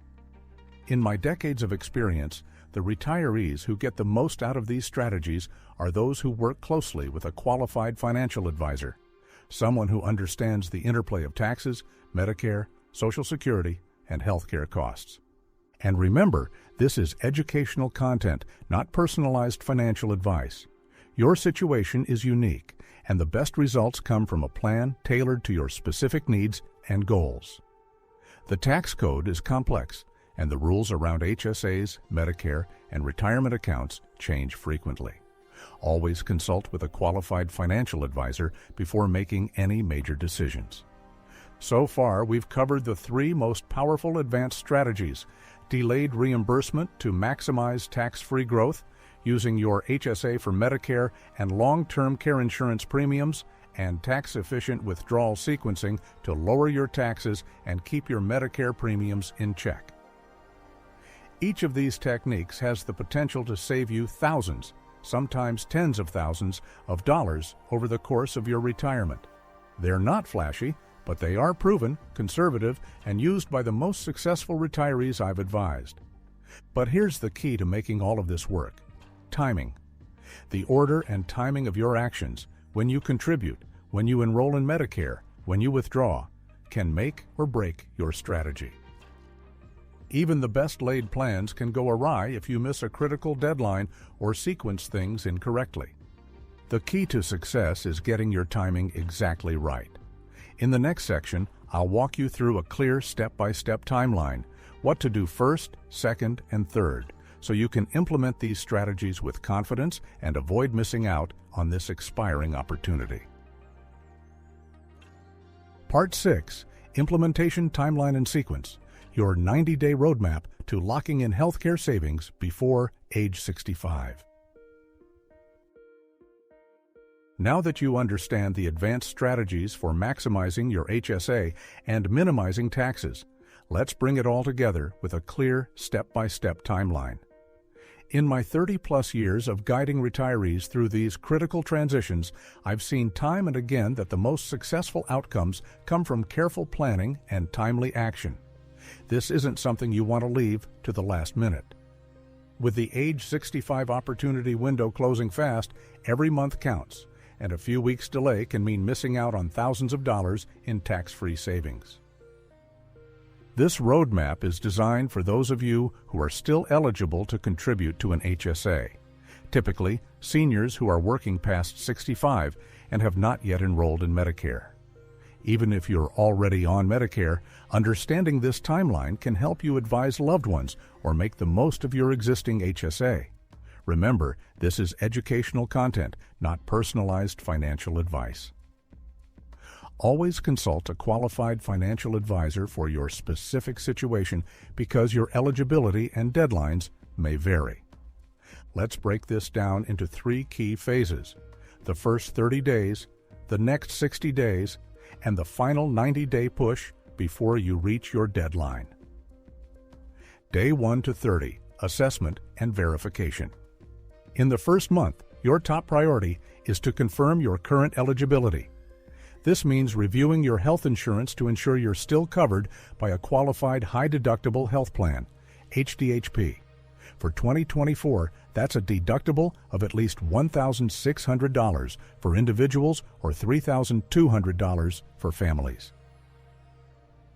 In my decades of experience, the retirees who get the most out of these strategies are those who work closely with a qualified financial advisor, someone who understands the interplay of taxes, Medicare, Social Security, and healthcare costs. And remember, this is educational content, not personalized financial advice. Your situation is unique, and the best results come from a plan tailored to your specific needs and goals. The tax code is complex, and the rules around HSAs, Medicare, and retirement accounts change frequently. Always consult with a qualified financial advisor before making any major decisions. So far, we've covered the 3 most powerful advanced strategies: delayed reimbursement to maximize tax-free growth, using your HSA for Medicare and long-term care insurance premiums, and tax-efficient withdrawal sequencing to lower your taxes and keep your Medicare premiums in check. Each of these techniques has the potential to save you thousands, sometimes tens of thousands of dollars over the course of your retirement. They're not flashy, but they are proven, conservative, and used by the most successful retirees I've advised. But here's the key to making all of this work: timing. The order and timing of your actions, when you contribute, when you enroll in Medicare, when you withdraw, can make or break your strategy. Even the best-laid plans can go awry if you miss a critical deadline or sequence things incorrectly. The key to success is getting your timing exactly right. In the next section, I'll walk you through a clear step-by-step timeline, what to do first, second, and third, so you can implement these strategies with confidence and avoid missing out on this expiring opportunity. Part 6, Implementation Timeline and Sequence, your 90-day roadmap to locking in healthcare savings before age 65. Now that you understand the advanced strategies for maximizing your HSA and minimizing taxes, let's bring it all together with a clear step-by-step timeline. In my 30-plus years of guiding retirees through these critical transitions, I've seen time and again that the most successful outcomes come from careful planning and timely action. This isn't something you want to leave to the last minute. With the age 65 opportunity window closing fast, every month counts, and a few weeks' delay can mean missing out on thousands of dollars in tax-free savings. This roadmap is designed for those of you who are still eligible to contribute to an HSA, typically seniors who are working past 65 and have not yet enrolled in Medicare. Even if you're already on Medicare, understanding this timeline can help you advise loved ones or make the most of your existing HSA. Remember, this is educational content, not personalized financial advice. Always consult a qualified financial advisor for your specific situation because your eligibility and deadlines may vary. Let's break this down into 3 key phases: the first 30 days, the next 60 days, and the final 90-day push before you reach your deadline. Day 1 to 30, Assessment and Verification. In the first month, your top priority is to confirm your current eligibility. This means reviewing your health insurance to ensure you're still covered by a qualified high-deductible health plan, HDHP. For 2024, that's a deductible of at least $1,600 for individuals or $3,200 for families.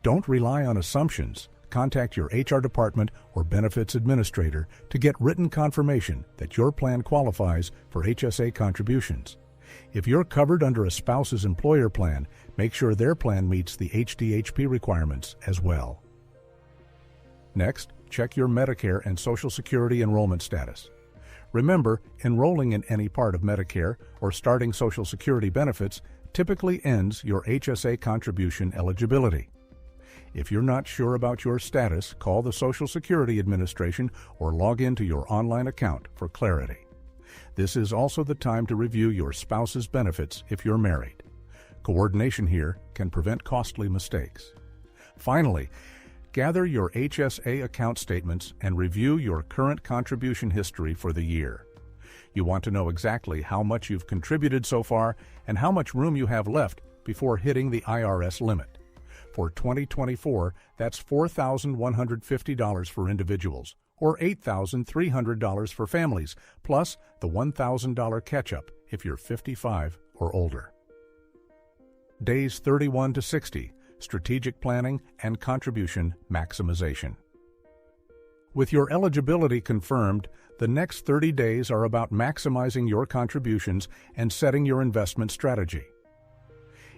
Don't rely on assumptions. Contact your HR department or benefits administrator to get written confirmation that your plan qualifies for HSA contributions. If you're covered under a spouse's employer plan, make sure their plan meets the HDHP requirements as well. Next, check your Medicare and Social Security enrollment status. Remember, enrolling in any part of Medicare or starting Social Security benefits typically ends your HSA contribution eligibility. If you're not sure about your status, call the Social Security Administration or log into your online account for clarity. This is also the time to review your spouse's benefits if you're married. Coordination here can prevent costly mistakes. Finally, gather your HSA account statements and review your current contribution history for the year. You want to know exactly how much you've contributed so far and how much room you have left before hitting the IRS limit. For 2024, that's $4,150 for individuals, or $8,300 for families, plus the $1,000 catch-up if you're 55 or older. Days 31 to 60, Strategic Planning and Contribution Maximization. With your eligibility confirmed, the next 30 days are about maximizing your contributions and setting your investment strategy.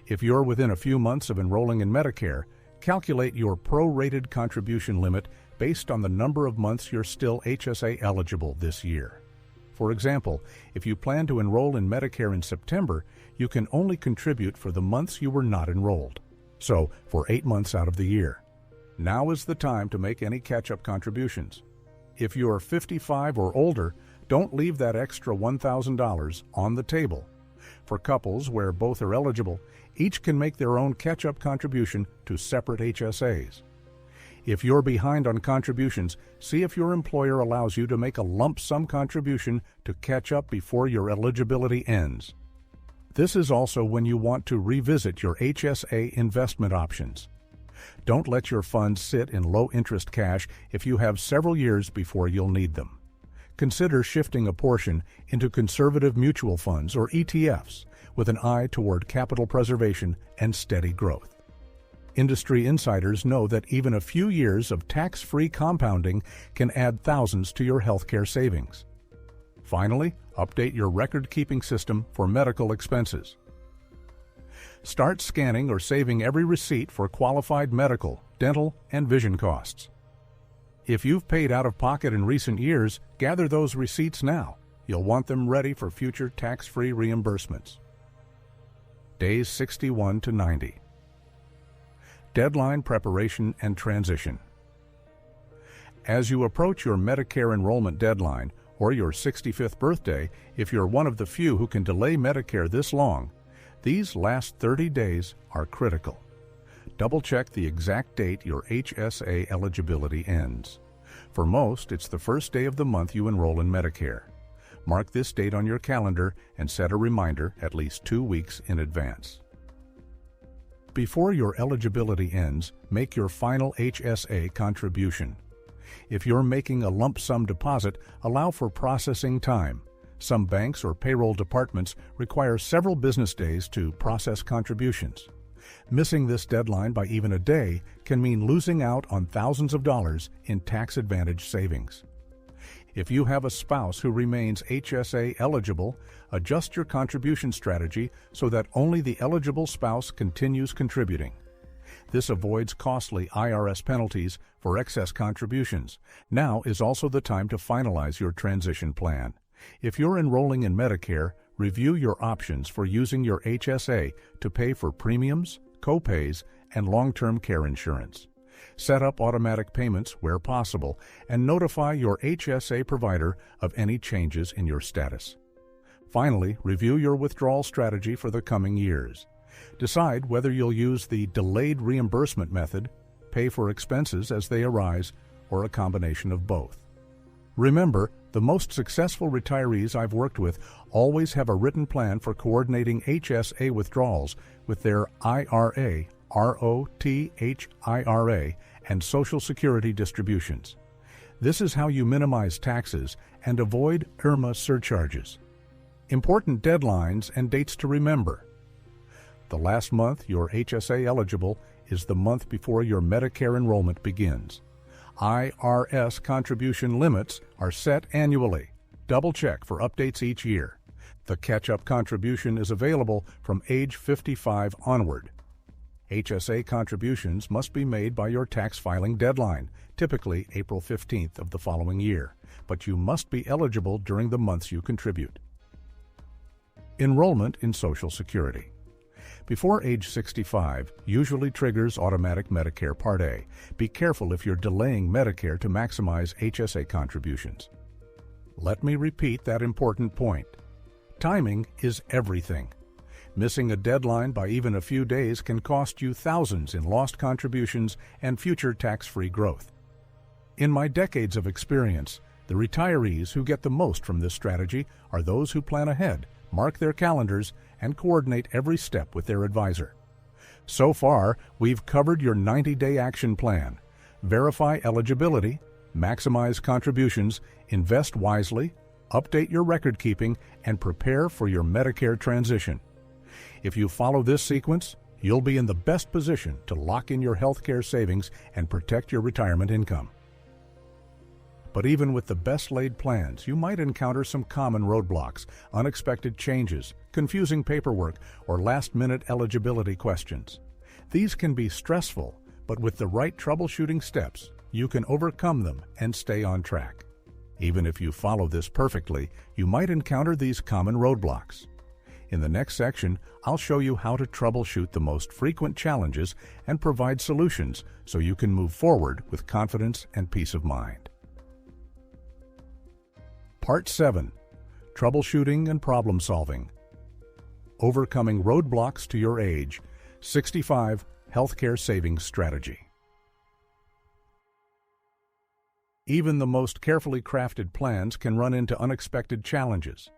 If you're within a few months of enrolling in Medicare, calculate your prorated contribution limit based on the number of months you're still HSA eligible this year. For example, if you plan to enroll in Medicare in September, you can only contribute for the months you were not enrolled. So, for 8 months out of the year. Now is the time to make any catch-up contributions. If you are 55 or older, don't leave that extra $1,000 on the table. For couples where both are eligible, each can make their own catch-up contribution to separate HSAs. If you're behind on contributions, see if your employer allows you to make a lump sum contribution to catch up before your eligibility ends. This is also when you want to revisit your HSA investment options. Don't let your funds sit in low-interest cash if you have several years before you'll need them. Consider shifting a portion into conservative mutual funds or ETFs with an eye toward capital preservation and steady growth. Industry insiders know that even a few years of tax-free compounding can add thousands to your healthcare savings. Finally, update your record-keeping system for medical expenses. Start scanning or saving every receipt for qualified medical, dental, and vision costs. If you've paid out of pocket in recent years, gather those receipts now. You'll want them ready for future tax-free reimbursements. Days 61 to 90. Deadline preparation and transition. As you approach your Medicare enrollment deadline or your 65th birthday, if you're one of the few who can delay Medicare this long, these last 30 days are critical. Double-check the exact date your HSA eligibility ends. For most, it's the first day of the month you enroll in Medicare. Mark this date on your calendar and set a reminder at least 2 weeks in advance. Before your eligibility ends, make your final HSA contribution. If you're making a lump sum deposit, allow for processing time. Some banks or payroll departments require several business days to process contributions. Missing this deadline by even a day can mean losing out on thousands of dollars in tax advantage savings. If you have a spouse who remains HSA eligible, adjust your contribution strategy so that only the eligible spouse continues contributing. This avoids costly IRS penalties for excess contributions. Now is also the time to finalize your transition plan. If you're enrolling in Medicare, review your options for using your HSA to pay for premiums, co-pays, and long-term care insurance. Set up automatic payments where possible and notify your HSA provider of any changes in your status. Finally, review your withdrawal strategy for the coming years. Decide whether you'll use the delayed reimbursement method, pay for expenses as they arise, or a combination of both. Remember, the most successful retirees I've worked with always have a written plan for coordinating HSA withdrawals with their IRA, ROTHIRA, and Social Security distributions. This is how you minimize taxes and avoid IRMA surcharges. Important deadlines and dates to remember. The last month you're HSA eligible is the month before your Medicare enrollment begins. IRS contribution limits are set annually. Double-check for updates each year. The catch-up contribution is available from age 55 onward. HSA contributions must be made by your tax filing deadline, typically April 15th of the following year, but you must be eligible during the months you contribute. Enrollment in Social Security. Before age 65 usually triggers automatic Medicare Part A. Be careful if you're delaying Medicare to maximize HSA contributions. Let me repeat that important point. Timing is everything. Missing a deadline by even a few days can cost you thousands in lost contributions and future tax-free growth. In my decades of experience, the retirees who get the most from this strategy are those who plan ahead, mark their calendars, and coordinate every step with their advisor. So far, we've covered your 90-day action plan. Verify eligibility, maximize contributions, invest wisely, update your record keeping, and prepare for your Medicare transition. If you follow this sequence, you'll be in the best position to lock in your healthcare savings and protect your retirement income. But even with the best laid plans, you might encounter some common roadblocks, unexpected changes, confusing paperwork, or last-minute eligibility questions. These can be stressful, but with the right troubleshooting steps, you can overcome them and stay on track. Even if you follow this perfectly, you might encounter these common roadblocks. In the next section, I'll show you how to troubleshoot the most frequent challenges and provide solutions so you can move forward with confidence and peace of mind. Part 7. Troubleshooting and Problem Solving. Overcoming Roadblocks to Your Age. 65 Healthcare Savings Strategy. Even the most carefully crafted plans can run into unexpected challenges.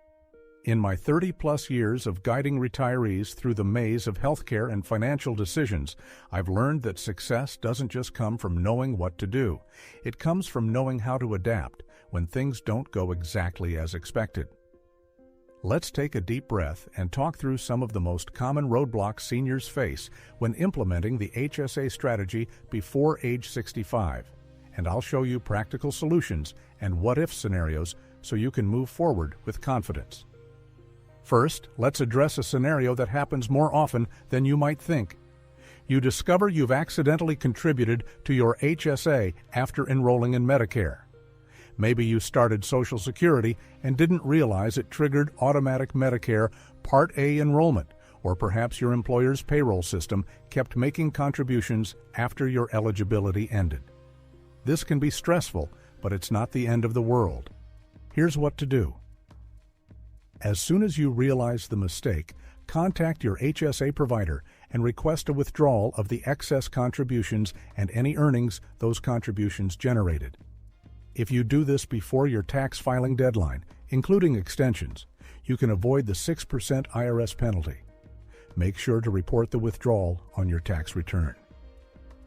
In my 30-plus years of guiding retirees through the maze of healthcare and financial decisions, I've learned that success doesn't just come from knowing what to do. It comes from knowing how to adapt when things don't go exactly as expected. Let's take a deep breath and talk through some of the most common roadblocks seniors face when implementing the HSA strategy before age 65. And I'll show you practical solutions and what-if scenarios so you can move forward with confidence. First, let's address a scenario that happens more often than you might think. You discover you've accidentally contributed to your HSA after enrolling in Medicare. Maybe you started Social Security and didn't realize it triggered automatic Medicare Part A enrollment, or perhaps your employer's payroll system kept making contributions after your eligibility ended. This can be stressful, but it's not the end of the world. Here's what to do. As soon as you realize the mistake, contact your HSA provider and request a withdrawal of the excess contributions and any earnings those contributions generated. If you do this before your tax filing deadline, including extensions, you can avoid the 6% IRS penalty. Make sure to report the withdrawal on your tax return.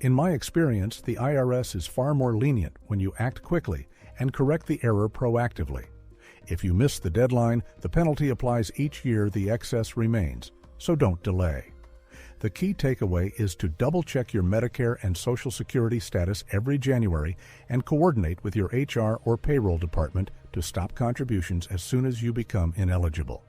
In my experience, the IRS is far more lenient when you act quickly and correct the error proactively. If you miss the deadline, the penalty applies each year the excess remains, so don't delay. The key takeaway is to double-check your Medicare and Social Security status every January and coordinate with your HR or payroll department to stop contributions as soon as you become ineligible.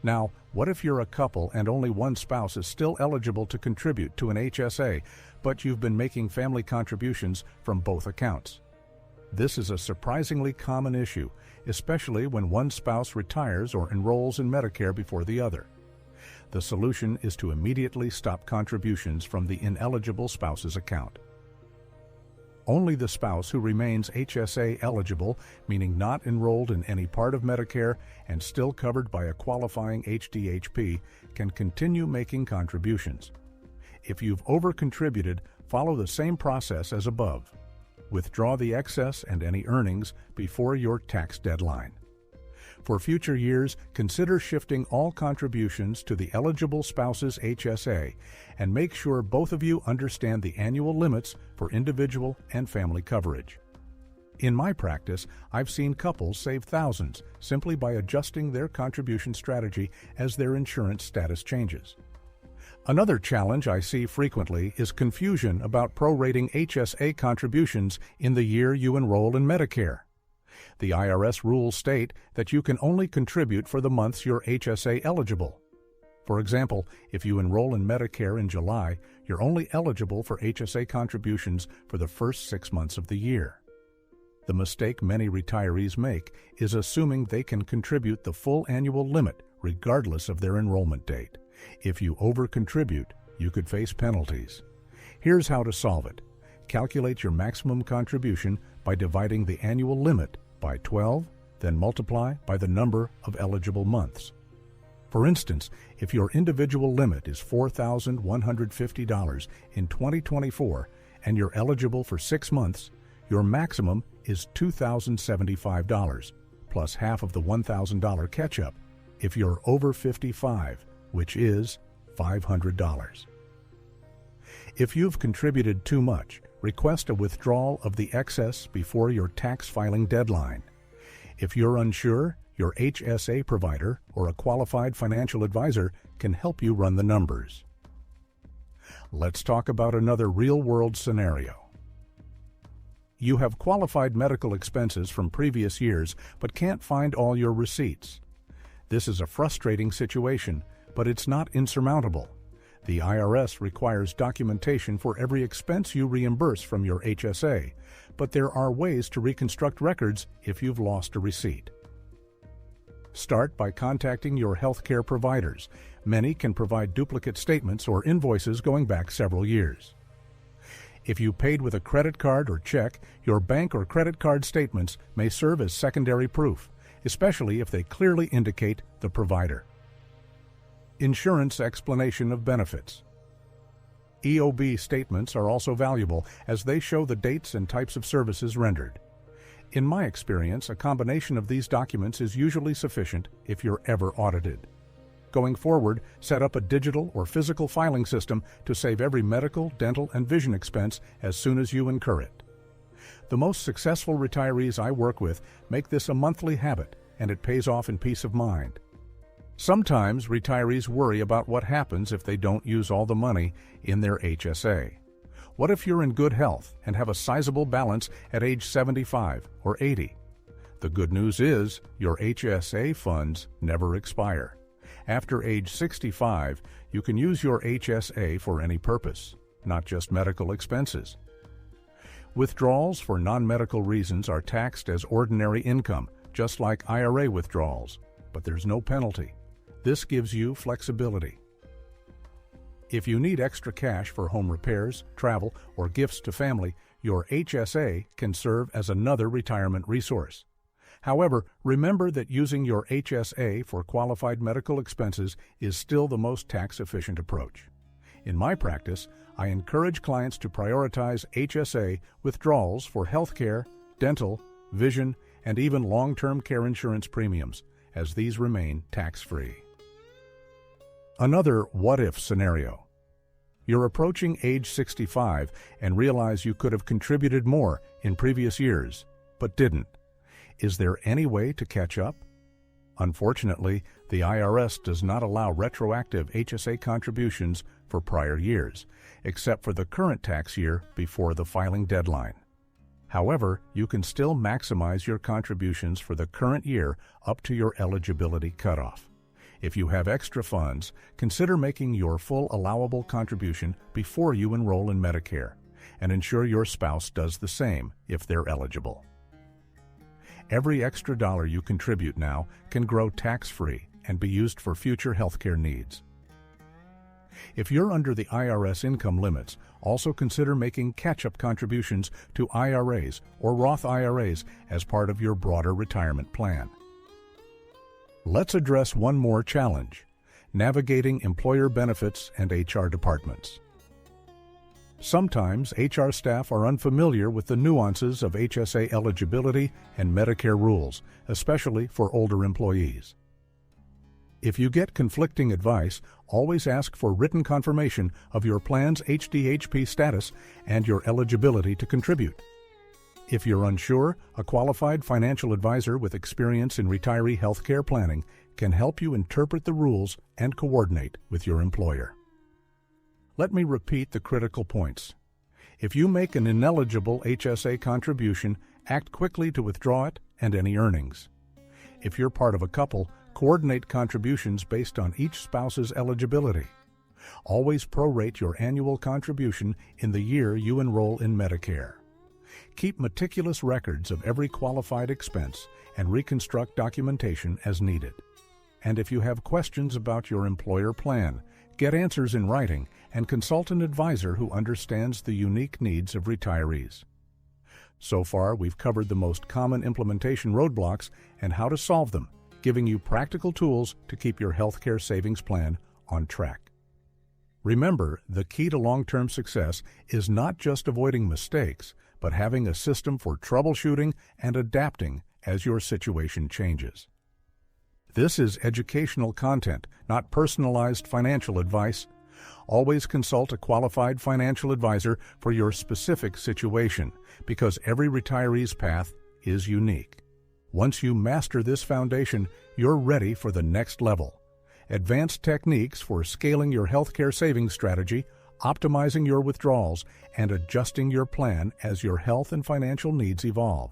Now, what if you're a couple and only one spouse is still eligible to contribute to an HSA, but you've been making family contributions from both accounts? This is a surprisingly common issue, especially when one spouse retires or enrolls in Medicare before the other. The solution is to immediately stop contributions from the ineligible spouse's account. Only the spouse who remains HSA eligible, meaning not enrolled in any part of Medicare and still covered by a qualifying HDHP, can continue making contributions. If you've over-contributed, follow the same process as above. Withdraw the excess and any earnings before your tax deadline. For future years, consider shifting all contributions to the eligible spouse's HSA and make sure both of you understand the annual limits for individual and family coverage. In my practice, I've seen couples save thousands simply by adjusting their contribution strategy as their insurance status changes. Another challenge I see frequently is confusion about prorating HSA contributions in the year you enroll in Medicare. The IRS rules state that you can only contribute for the months you're HSA eligible. For example, if you enroll in Medicare in July, you're only eligible for HSA contributions for the first 6 months of the year. The mistake many retirees make is assuming they can contribute the full annual limit regardless of their enrollment date. If you over-contribute, you could face penalties. Here's how to solve it. Calculate your maximum contribution by dividing the annual limit by 12, then multiply by the number of eligible months. For instance, if your individual limit is $4,150 in 2024 and you're eligible for 6 months, your maximum is $2,075, plus half of the $1,000 catch-up if you're over 55, which is $500. If you've contributed too much, request a withdrawal of the excess before your tax filing deadline. If you're unsure, your HSA provider or a qualified financial advisor can help you run the numbers. Let's talk about another real-world scenario. You have qualified medical expenses from previous years but can't find all your receipts. This is a frustrating situation, but it's not insurmountable. The IRS requires documentation for every expense you reimburse from your HSA, but there are ways to reconstruct records if you've lost a receipt. Start by contacting your healthcare providers. Many can provide duplicate statements or invoices going back several years. If you paid with a credit card or check, your bank or credit card statements may serve as secondary proof, especially if they clearly indicate the provider. Insurance explanation of benefits. EOB statements are also valuable as they show the dates and types of services rendered. In my experience, a combination of these documents is usually sufficient if you're ever audited. Going forward, set up a digital or physical filing system to save every medical, dental, and vision expense as soon as you incur it. The most successful retirees I work with make this a monthly habit, and it pays off in peace of mind. Sometimes retirees worry about what happens if they don't use all the money in their HSA. What if you're in good health and have a sizable balance at age 75 or 80? The good news is your HSA funds never expire. After age 65, you can use your HSA for any purpose, not just medical expenses. Withdrawals for non-medical reasons are taxed as ordinary income, just like IRA withdrawals, but there's no penalty. This gives you flexibility. If you need extra cash for home repairs, travel, or gifts to family, your HSA can serve as another retirement resource. However, remember that using your HSA for qualified medical expenses is still the most tax-efficient approach. In my practice, I encourage clients to prioritize HSA withdrawals for healthcare, dental, vision, and even long-term care insurance premiums, as these remain tax-free. Another what-if scenario. You're approaching age 65 and realize you could have contributed more in previous years, but didn't. Is there any way to catch up? Unfortunately, the IRS does not allow retroactive HSA contributions for prior years, except for the current tax year before the filing deadline. However, you can still maximize your contributions for the current year up to your eligibility cutoff. If you have extra funds, consider making your full allowable contribution before you enroll in Medicare, and ensure your spouse does the same if they're eligible. Every extra dollar you contribute now can grow tax-free and be used for future healthcare needs. If you're under the IRS income limits, also consider making catch-up contributions to IRAs or Roth IRAs as part of your broader retirement plan. Let's address one more challenge: navigating employer benefits and HR departments. Sometimes HR staff are unfamiliar with the nuances of HSA eligibility and Medicare rules, especially for older employees. If you get conflicting advice, always ask for written confirmation of your plan's HDHP status and your eligibility to contribute. If you're unsure, a qualified financial advisor with experience in retiree health care planning can help you interpret the rules and coordinate with your employer. Let me repeat the critical points. If you make an ineligible HSA contribution, act quickly to withdraw it and any earnings. If you're part of a couple, coordinate contributions based on each spouse's eligibility. Always prorate your annual contribution in the year you enroll in Medicare. Keep meticulous records of every qualified expense and reconstruct documentation as needed. And if you have questions about your employer plan, get answers in writing and consult an advisor who understands the unique needs of retirees. So far, we've covered the most common implementation roadblocks and how to solve them, giving you practical tools to keep your healthcare savings plan on track. Remember, the key to long-term success is not just avoiding mistakes, but having a system for troubleshooting and adapting as your situation changes. This is educational content, not personalized financial advice. Always consult a qualified financial advisor for your specific situation, because every retiree's path is unique. Once you master this foundation, you're ready for the next level. Advanced techniques for scaling your healthcare savings strategy, optimizing your withdrawals, and adjusting your plan as your health and financial needs evolve.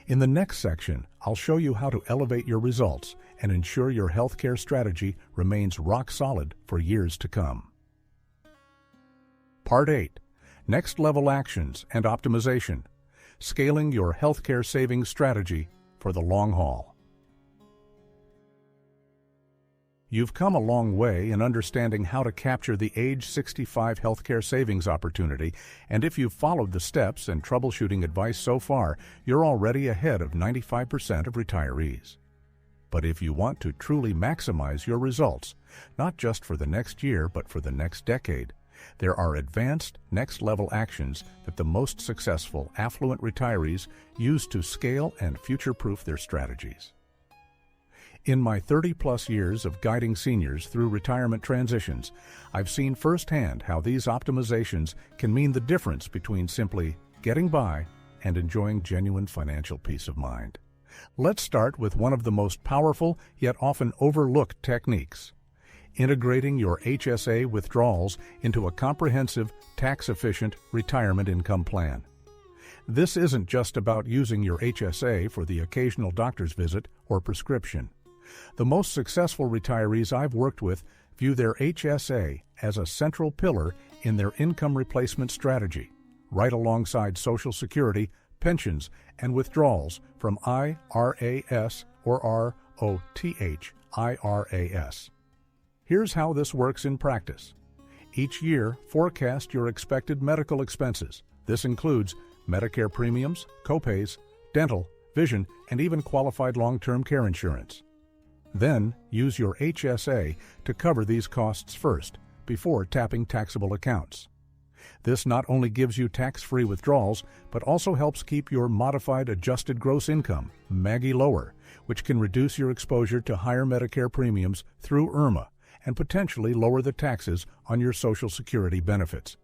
In the next section, I'll show you how to elevate your results and ensure your healthcare strategy remains rock solid for years to come. Part 8. Next Level Actions and Optimization. Scaling your healthcare savings strategy for the long haul. You've come a long way in understanding how to capture the age 65 healthcare savings opportunity, and if you've followed the steps and troubleshooting advice so far, you're already ahead of 95% of retirees. But if you want to truly maximize your results, not just for the next year but for the next decade, there are advanced next-level actions that the most successful affluent retirees use to scale and future-proof their strategies. In my 30-plus years of guiding seniors through retirement transitions, I've seen firsthand how these optimizations can mean the difference between simply getting by and enjoying genuine financial peace of mind. Let's start with one of the most powerful yet often overlooked techniques: integrating your HSA withdrawals into a comprehensive, tax-efficient retirement income plan. This isn't just about using your HSA for the occasional doctor's visit or prescription. The most successful retirees I've worked with view their HSA as a central pillar in their income replacement strategy, right alongside Social Security, pensions, and withdrawals from IRAS or ROTH IRAS. Here's how this works in practice. Each year, forecast your expected medical expenses. This includes Medicare premiums, copays, dental, vision, and even qualified long-term care insurance. Then, use your HSA to cover these costs first, before tapping taxable accounts. This not only gives you tax-free withdrawals, but also helps keep your modified adjusted gross income, MAGI, lower, which can reduce your exposure to higher Medicare premiums through IRMA and potentially lower the taxes on your Social Security benefits.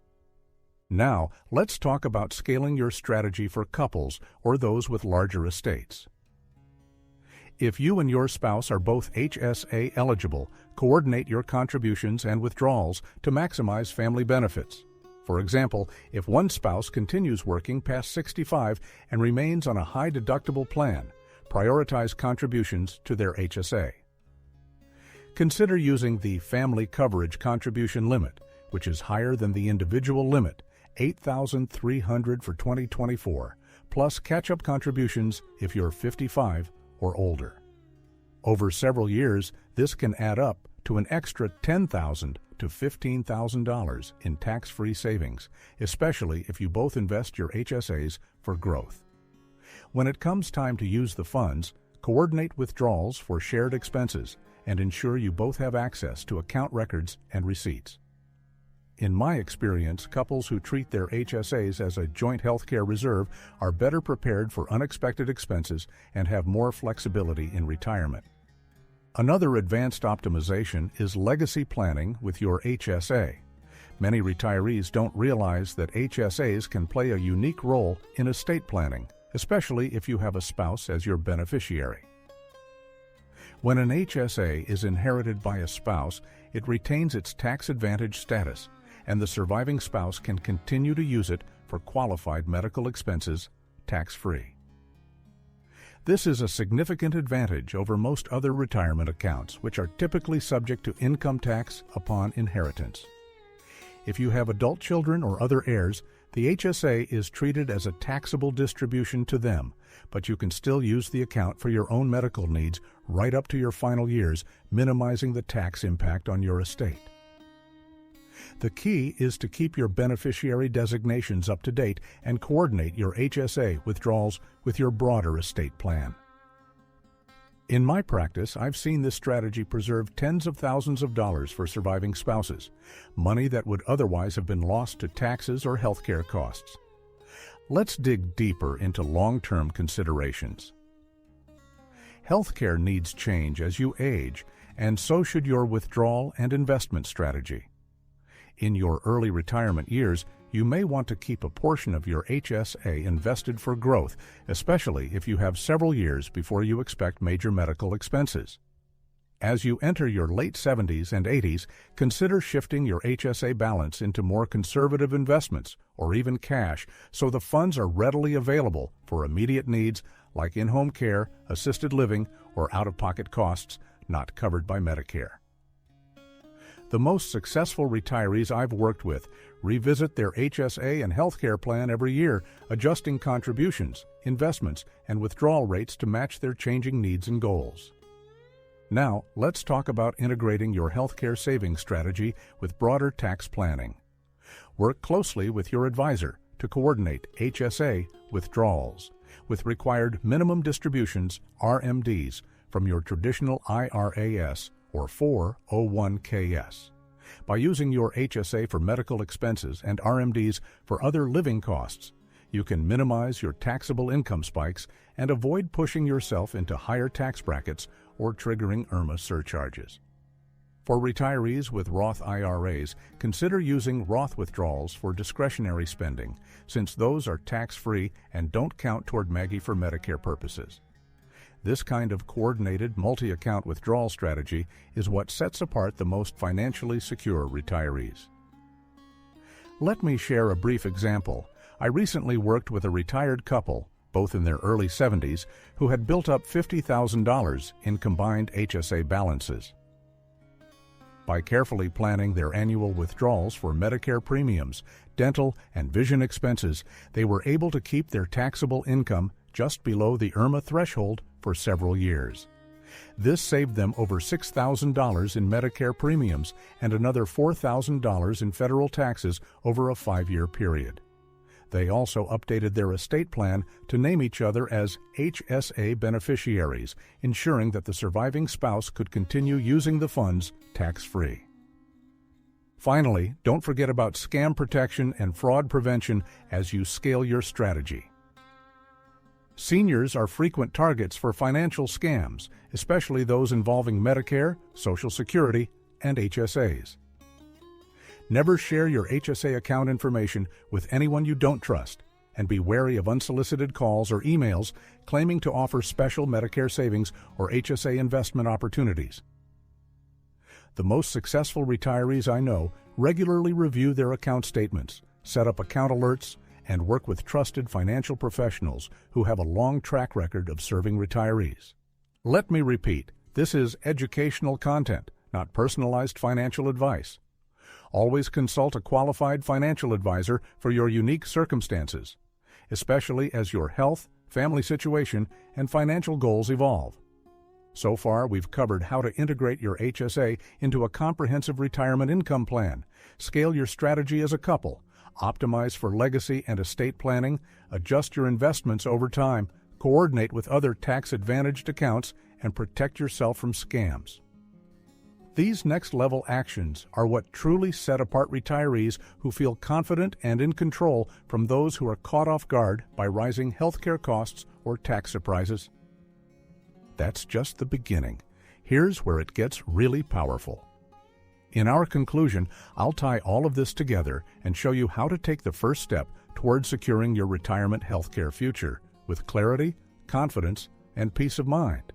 Now, let's talk about scaling your strategy for couples or those with larger estates. If you and your spouse are both HSA eligible, coordinate your contributions and withdrawals to maximize family benefits. For example, if one spouse continues working past 65 and remains on a high-deductible plan, prioritize contributions to their HSA. Consider using the Family Coverage Contribution Limit, which is higher than the individual limit, $8,300 for 2024, plus catch-up contributions if you're 55 or older. Over several years, this can add up to an extra $10,000 to $15,000 in tax-free savings, especially if you both invest your HSAs for growth. When it comes time to use the funds, coordinate withdrawals for shared expenses and ensure you both have access to account records and receipts. In my experience, couples who treat their HSAs as a joint healthcare reserve are better prepared for unexpected expenses and have more flexibility in retirement. Another advanced optimization is legacy planning with your HSA. Many retirees don't realize that HSAs can play a unique role in estate planning, especially if you have a spouse as your beneficiary. When an HSA is inherited by a spouse, it retains its tax-advantaged status, and the surviving spouse can continue to use it for qualified medical expenses, tax-free. This is a significant advantage over most other retirement accounts, which are typically subject to income tax upon inheritance. If you have adult children or other heirs, the HSA is treated as a taxable distribution to them, but you can still use the account for your own medical needs right up to your final years, minimizing the tax impact on your estate. The key is to keep your beneficiary designations up to date and coordinate your HSA withdrawals with your broader estate plan. In my practice, I've seen this strategy preserve tens of thousands of dollars for surviving spouses, money that would otherwise have been lost to taxes or healthcare costs. Let's dig deeper into long-term considerations. Healthcare needs change as you age, and so should your withdrawal and investment strategy. In your early retirement years, you may want to keep a portion of your HSA invested for growth, especially if you have several years before you expect major medical expenses. As you enter your late 70s and 80s, consider shifting your HSA balance into more conservative investments or even cash so the funds are readily available for immediate needs like in-home care, assisted living, or out-of-pocket costs not covered by Medicare. The most successful retirees I've worked with revisit their HSA and healthcare plan every year, adjusting contributions, investments, and withdrawal rates to match their changing needs and goals. Now, let's talk about integrating your healthcare savings strategy with broader tax planning. Work closely with your advisor to coordinate HSA withdrawals with required minimum distributions, RMDs, from your traditional IRAS or 401ks. By using your HSA for medical expenses and RMDs for other living costs, you can minimize your taxable income spikes and avoid pushing yourself into higher tax brackets or triggering IRMA surcharges. For retirees with Roth IRAs, consider using Roth withdrawals for discretionary spending, since those are tax-free and don't count toward MAGI for Medicare purposes. This kind of coordinated multi-account withdrawal strategy is what sets apart the most financially secure retirees. Let me share a brief example. I recently worked with a retired couple, both in their early 70s, who had built up $50,000 in combined HSA balances. By carefully planning their annual withdrawals for Medicare premiums, dental, and vision expenses, they were able to keep their taxable income just below the IRMAA threshold for several years. This saved them over $6,000 in Medicare premiums and another $4,000 in federal taxes over a 5-year period. They also updated their estate plan to name each other as HSA beneficiaries, ensuring that the surviving spouse could continue using the funds tax-free. Finally, don't forget about scam protection and fraud prevention as you scale your strategy. Seniors are frequent targets for financial scams, especially those involving Medicare, Social Security, and HSAs. Never share your HSA account information with anyone you don't trust, and be wary of unsolicited calls or emails claiming to offer special Medicare savings or HSA investment opportunities. The most successful retirees I know regularly review their account statements, set up account alerts, and work with trusted financial professionals who have a long track record of serving retirees. Let me repeat, this is educational content, not personalized financial advice. Always consult a qualified financial advisor for your unique circumstances, especially as your health, family situation, and financial goals evolve. So far, we've covered how to integrate your HSA into a comprehensive retirement income plan, scale your strategy as a couple, optimize for legacy and estate planning, adjust your investments over time, coordinate with other tax-advantaged accounts, and protect yourself from scams. These next-level actions are what truly set apart retirees who feel confident and in control from those who are caught off guard by rising healthcare costs or tax surprises. That's just the beginning. Here's where it gets really powerful. In our conclusion, I'll tie all of this together and show you how to take the first step toward securing your retirement healthcare future with clarity, confidence, and peace of mind.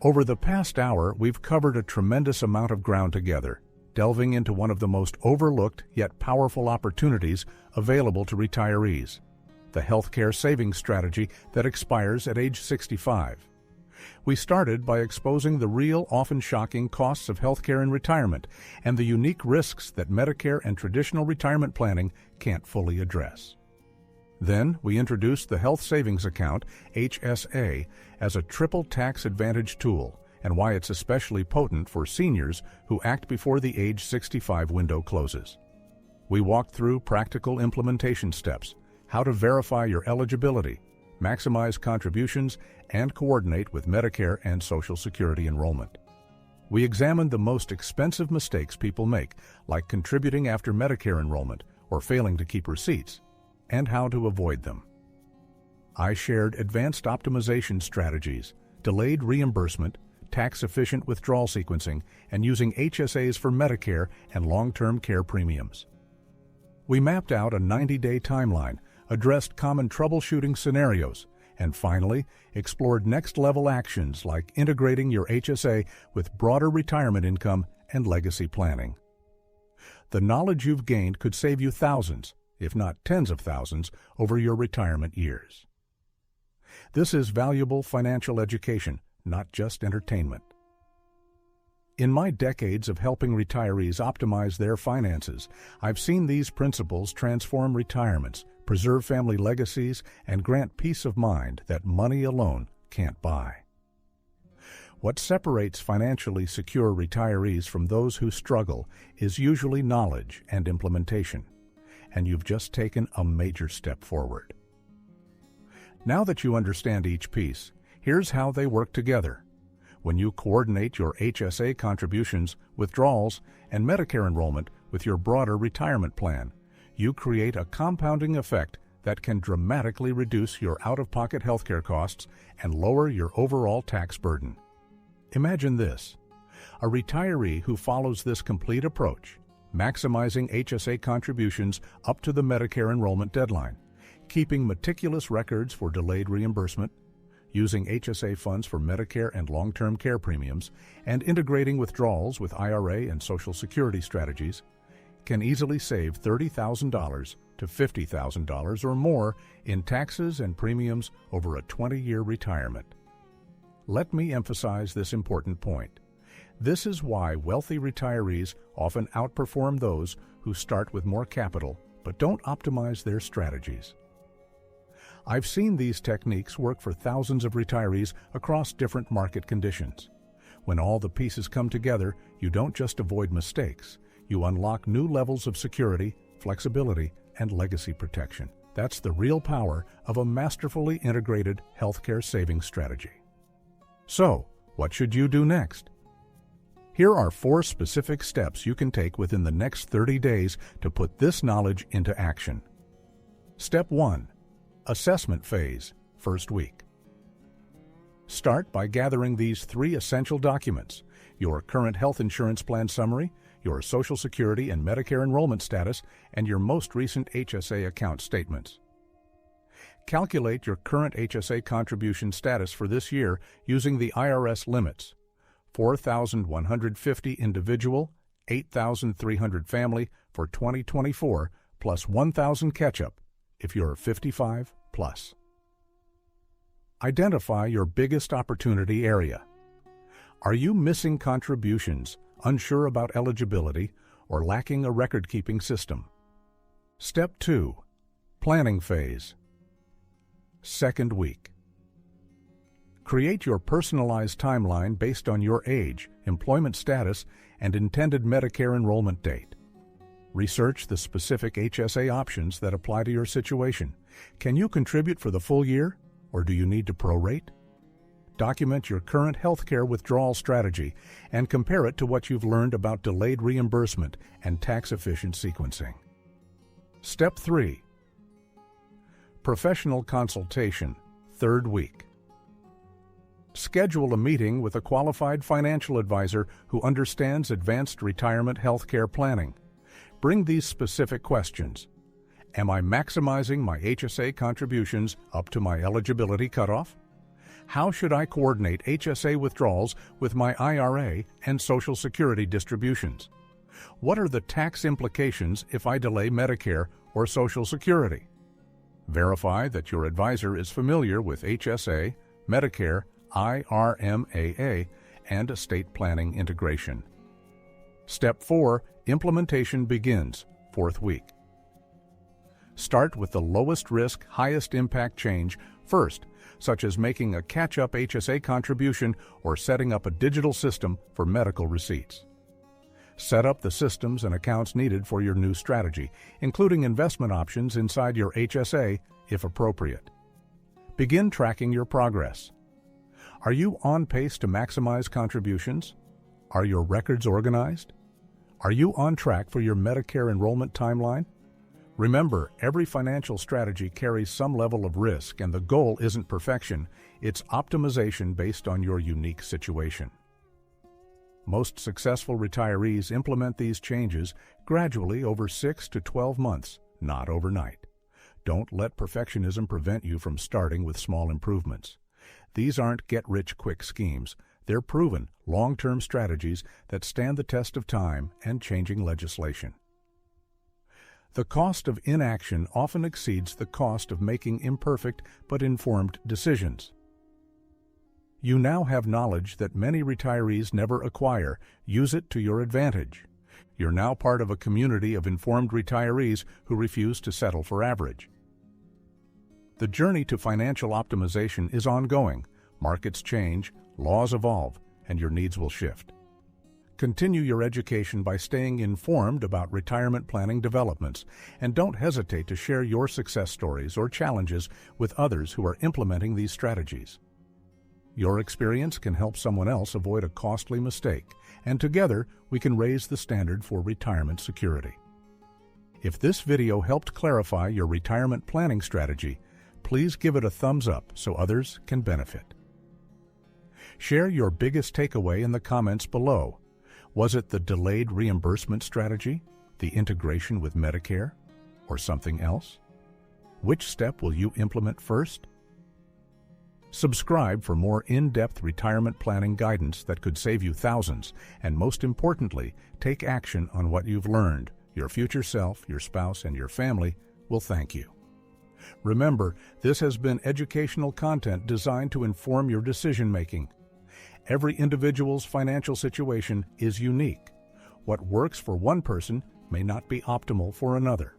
Over the past hour, we've covered a tremendous amount of ground together, delving into one of the most overlooked yet powerful opportunities available to retirees, the healthcare savings strategy that expires at age 65. We started by exposing the real, often shocking costs of healthcare in retirement and the unique risks that Medicare and traditional retirement planning can't fully address. Then, we introduced the Health Savings Account, HSA, as a triple tax advantage tool and why it's especially potent for seniors who act before the age 65 window closes. We walked through practical implementation steps, how to verify your eligibility, maximize contributions, and coordinate with Medicare and Social Security enrollment. We examined the most expensive mistakes people make, like contributing after Medicare enrollment or failing to keep receipts, and how to avoid them. I shared advanced optimization strategies, delayed reimbursement, tax-efficient withdrawal sequencing, and using HSAs for Medicare and long-term care premiums. We mapped out a 90-day timeline, addressed common troubleshooting scenarios, and finally, explored next-level actions like integrating your HSA with broader retirement income and legacy planning. The knowledge you've gained could save you thousands, if not tens of thousands, over your retirement years. This is valuable financial education, not just entertainment. In my decades of helping retirees optimize their finances, I've seen these principles transform retirements, preserve family legacies, and grant peace of mind that money alone can't buy. What separates financially secure retirees from those who struggle is usually knowledge and implementation, and you've just taken a major step forward. Now that you understand each piece, here's how they work together. When you coordinate your HSA contributions, withdrawals, and Medicare enrollment with your broader retirement plan, you create a compounding effect that can dramatically reduce your out-of-pocket healthcare costs and lower your overall tax burden. Imagine this: a retiree who follows this complete approach, maximizing HSA contributions up to the Medicare enrollment deadline, keeping meticulous records for delayed reimbursement, using HSA funds for Medicare and long-term care premiums, and integrating withdrawals with IRA and Social Security strategies, can easily save $30,000 to $50,000 or more in taxes and premiums over a 20-year retirement. Let me emphasize this important point. This is why wealthy retirees often outperform those who start with more capital but don't optimize their strategies. I've seen these techniques work for thousands of retirees across different market conditions. When all the pieces come together, you don't just avoid mistakes, you unlock new levels of security, flexibility, and legacy protection. That's the real power of a masterfully integrated healthcare savings strategy. So, what should you do next? Here are 4 specific steps you can take within the next 30 days to put this knowledge into action. Step 1. Assessment phase, first week. Start by gathering these 3 essential documents: your current health insurance plan summary, your Social Security and Medicare enrollment status, and your most recent HSA account statements. Calculate your current HSA contribution status for this year using the IRS limits: $4,150 individual, $8,300 family for 2024, plus $1,000 catch-up if you're 55 plus. Identify your biggest opportunity area. Are you missing contributions, unsure about eligibility, or lacking a record-keeping system? Step 2. Planning phase. Second week. Create your personalized timeline based on your age, employment status, and intended Medicare enrollment date. Research the specific HSA options that apply to your situation. Can you contribute for the full year, or do you need to prorate? Document your current healthcare withdrawal strategy and compare it to what you've learned about delayed reimbursement and tax-efficient sequencing. Step 3. Professional consultation, third week. Schedule a meeting with a qualified financial advisor who understands advanced retirement healthcare planning. Bring these specific questions. Am I maximizing my HSA contributions up to my eligibility cutoff? How should I coordinate HSA withdrawals with my IRA and Social Security distributions? What are the tax implications if I delay Medicare or Social Security? Verify that your advisor is familiar with HSA, Medicare, IRMAA, and estate planning integration. Step 4. Implementation begins, fourth week. Start with the lowest risk, highest impact change first, such as making a catch-up HSA contribution or setting up a digital system for medical receipts. Set up the systems and accounts needed for your new strategy, including investment options inside your HSA if appropriate. Begin tracking your progress. Are you on pace to maximize contributions? Are your records organized? Are you on track for your Medicare enrollment timeline? Remember, every financial strategy carries some level of risk, and the goal isn't perfection, it's optimization based on your unique situation. Most successful retirees implement these changes gradually over 6 to 12 months, not overnight. Don't let perfectionism prevent you from starting with small improvements. These aren't get-rich-quick schemes. They're proven, long-term strategies that stand the test of time and changing legislation. The cost of inaction often exceeds the cost of making imperfect but informed decisions. You now have knowledge that many retirees never acquire. Use it to your advantage. You're now part of a community of informed retirees who refuse to settle for average. The journey to financial optimization is ongoing. Markets change, laws evolve, and your needs will shift. Continue your education by staying informed about retirement planning developments, and don't hesitate to share your success stories or challenges with others who are implementing these strategies. Your experience can help someone else avoid a costly mistake, and together we can raise the standard for retirement security. If this video helped clarify your retirement planning strategy, please give it a thumbs up so others can benefit. Share your biggest takeaway in the comments below. Was it the delayed reimbursement strategy, the integration with Medicare, or something else? Which step will you implement first? Subscribe for more in-depth retirement planning guidance that could save you thousands, and most importantly, take action on what you've learned. Your future self, your spouse, and your family will thank you. Remember, this has been educational content designed to inform your decision-making. Every individual's financial situation is unique. What works for one person may not be optimal for another.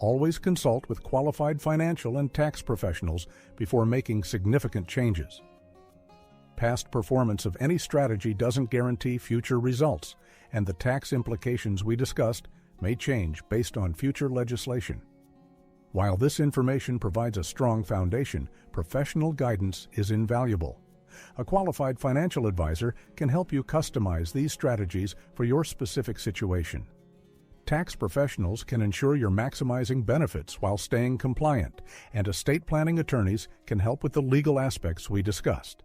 Always consult with qualified financial and tax professionals before making significant changes. Past performance of any strategy doesn't guarantee future results, and the tax implications we discussed may change based on future legislation. While this information provides a strong foundation, professional guidance is invaluable. A qualified financial advisor can help you customize these strategies for your specific situation. Tax professionals can ensure you're maximizing benefits while staying compliant, and estate planning attorneys can help with the legal aspects we discussed.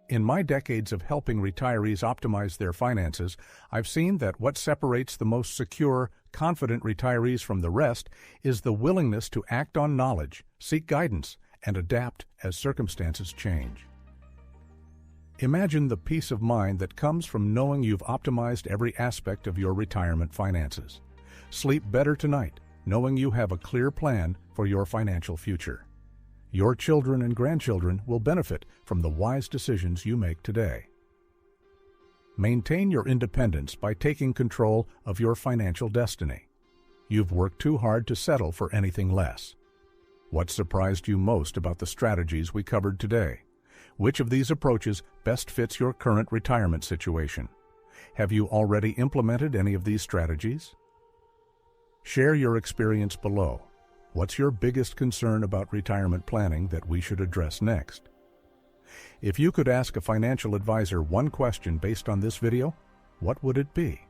In my decades of helping retirees optimize their finances, I've seen that what separates the most secure, confident retirees from the rest is the willingness to act on knowledge, seek guidance, and adapt as circumstances change. Imagine the peace of mind that comes from knowing you've optimized every aspect of your retirement finances. Sleep better tonight, knowing you have a clear plan for your financial future. Your children and grandchildren will benefit from the wise decisions you make today. Maintain your independence by taking control of your financial destiny. You've worked too hard to settle for anything less. What surprised you most about the strategies we covered today? Which of these approaches best fits your current retirement situation? Have you already implemented any of these strategies? Share your experience below. What's your biggest concern about retirement planning that we should address next? If you could ask a financial advisor one question based on this video, what would it be?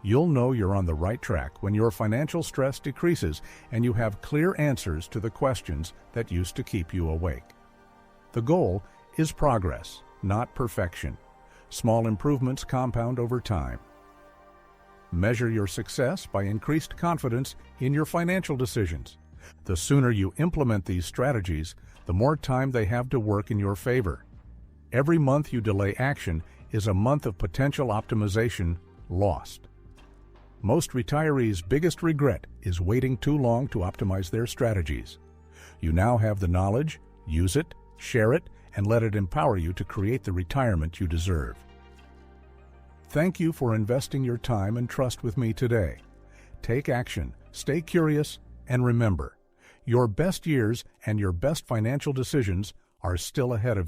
You'll know you're on the right track when your financial stress decreases and you have clear answers to the questions that used to keep you awake. The goal is progress, not perfection. Small improvements compound over time. Measure your success by increased confidence in your financial decisions. The sooner you implement these strategies, the more time they have to work in your favor. Every month you delay action is a month of potential optimization lost. Most retirees' biggest regret is waiting too long to optimize their strategies. You now have the knowledge, use it, share it, and let it empower you to create the retirement you deserve. Thank you for investing your time and trust with me today. Take action, stay curious, and remember, your best years and your best financial decisions are still ahead of you.